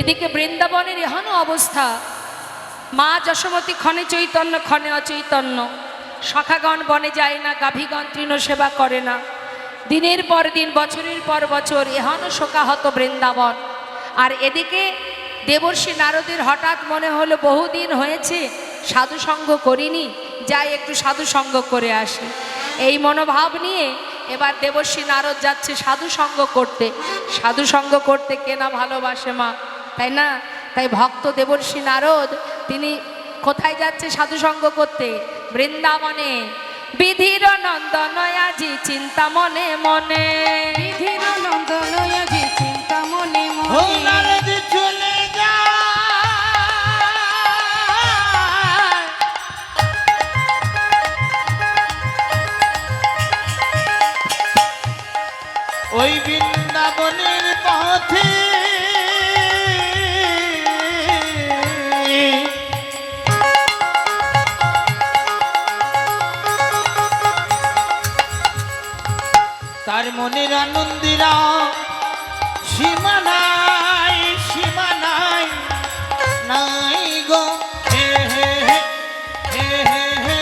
এদিকে বৃন্দাবনের এহনো অবস্থা, মা যশোমতী ক্ষণে চৈতন্য ক্ষণে অচৈতন্য, সখাগণ বনে যায় না, গাভীগণ তৃণ সেবা করে না। দিনের পর দিন, বছরের পর বছর এহনো শোকাহত বৃন্দাবন। আর এদিকে দেবর্ষি নারদের হঠাৎ মনে হলো বহুদিন হয়েছে সাধুসঙ্গ করিনি, যাই একটু সাধুসঙ্গ করে আসি। এই মনোভাব নিয়ে এবার দেবর্ষি নারদ যাচ্ছে সাধুসঙ্গ করতে। সাধুসঙ্গ করতে কে না ভালোবাসে মা, তাই না? তাই ভক্ত দেবর্ষি নারদ তিনি কোথায় যাচ্ছে সাধুসঙ্গ করতে? বৃন্দাবনে। বিধির নন্দন আজি চিন্তা মনে মনে, বিধির নন্দন আজি চিন্তা মনে ও মনে। নারদ চলে যায় ওই বৃন্দাবনের পথে, তার মনের আনন্দিরা সীমা নাই, সীমা নাই, নাই গো হে হে হে হে হে হে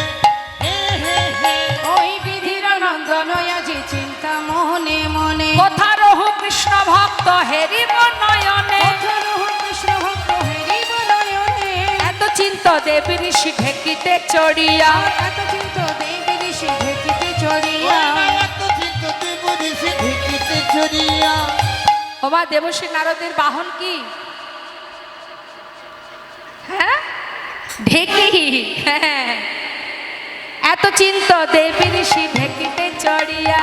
হে হে হে। ওই বিধির নন্দন আজি চিন্তা মনে মনে। কোথা রহু কৃষ্ণ ভক্ত হেরিব নয়নে, কৃষ্ণ ভক্ত হেরিব নয়নে। এত চিন্ত দেবী ঋষি ঢেকিতে চড়িয়া, এত চিন্ত দেবী ঋষি ঢেকিতে চড়িয়া। এত চিত্ত দেব ঋষি ঢেকিতে চড়িয়া। ওমা দেবশ্রী নারদের বাহন কি? হ্যাঁ, ঢেকি। হ্যাঁ, এত চিন্ত দেবী ঋষি ঢেকিতে চড়িয়া।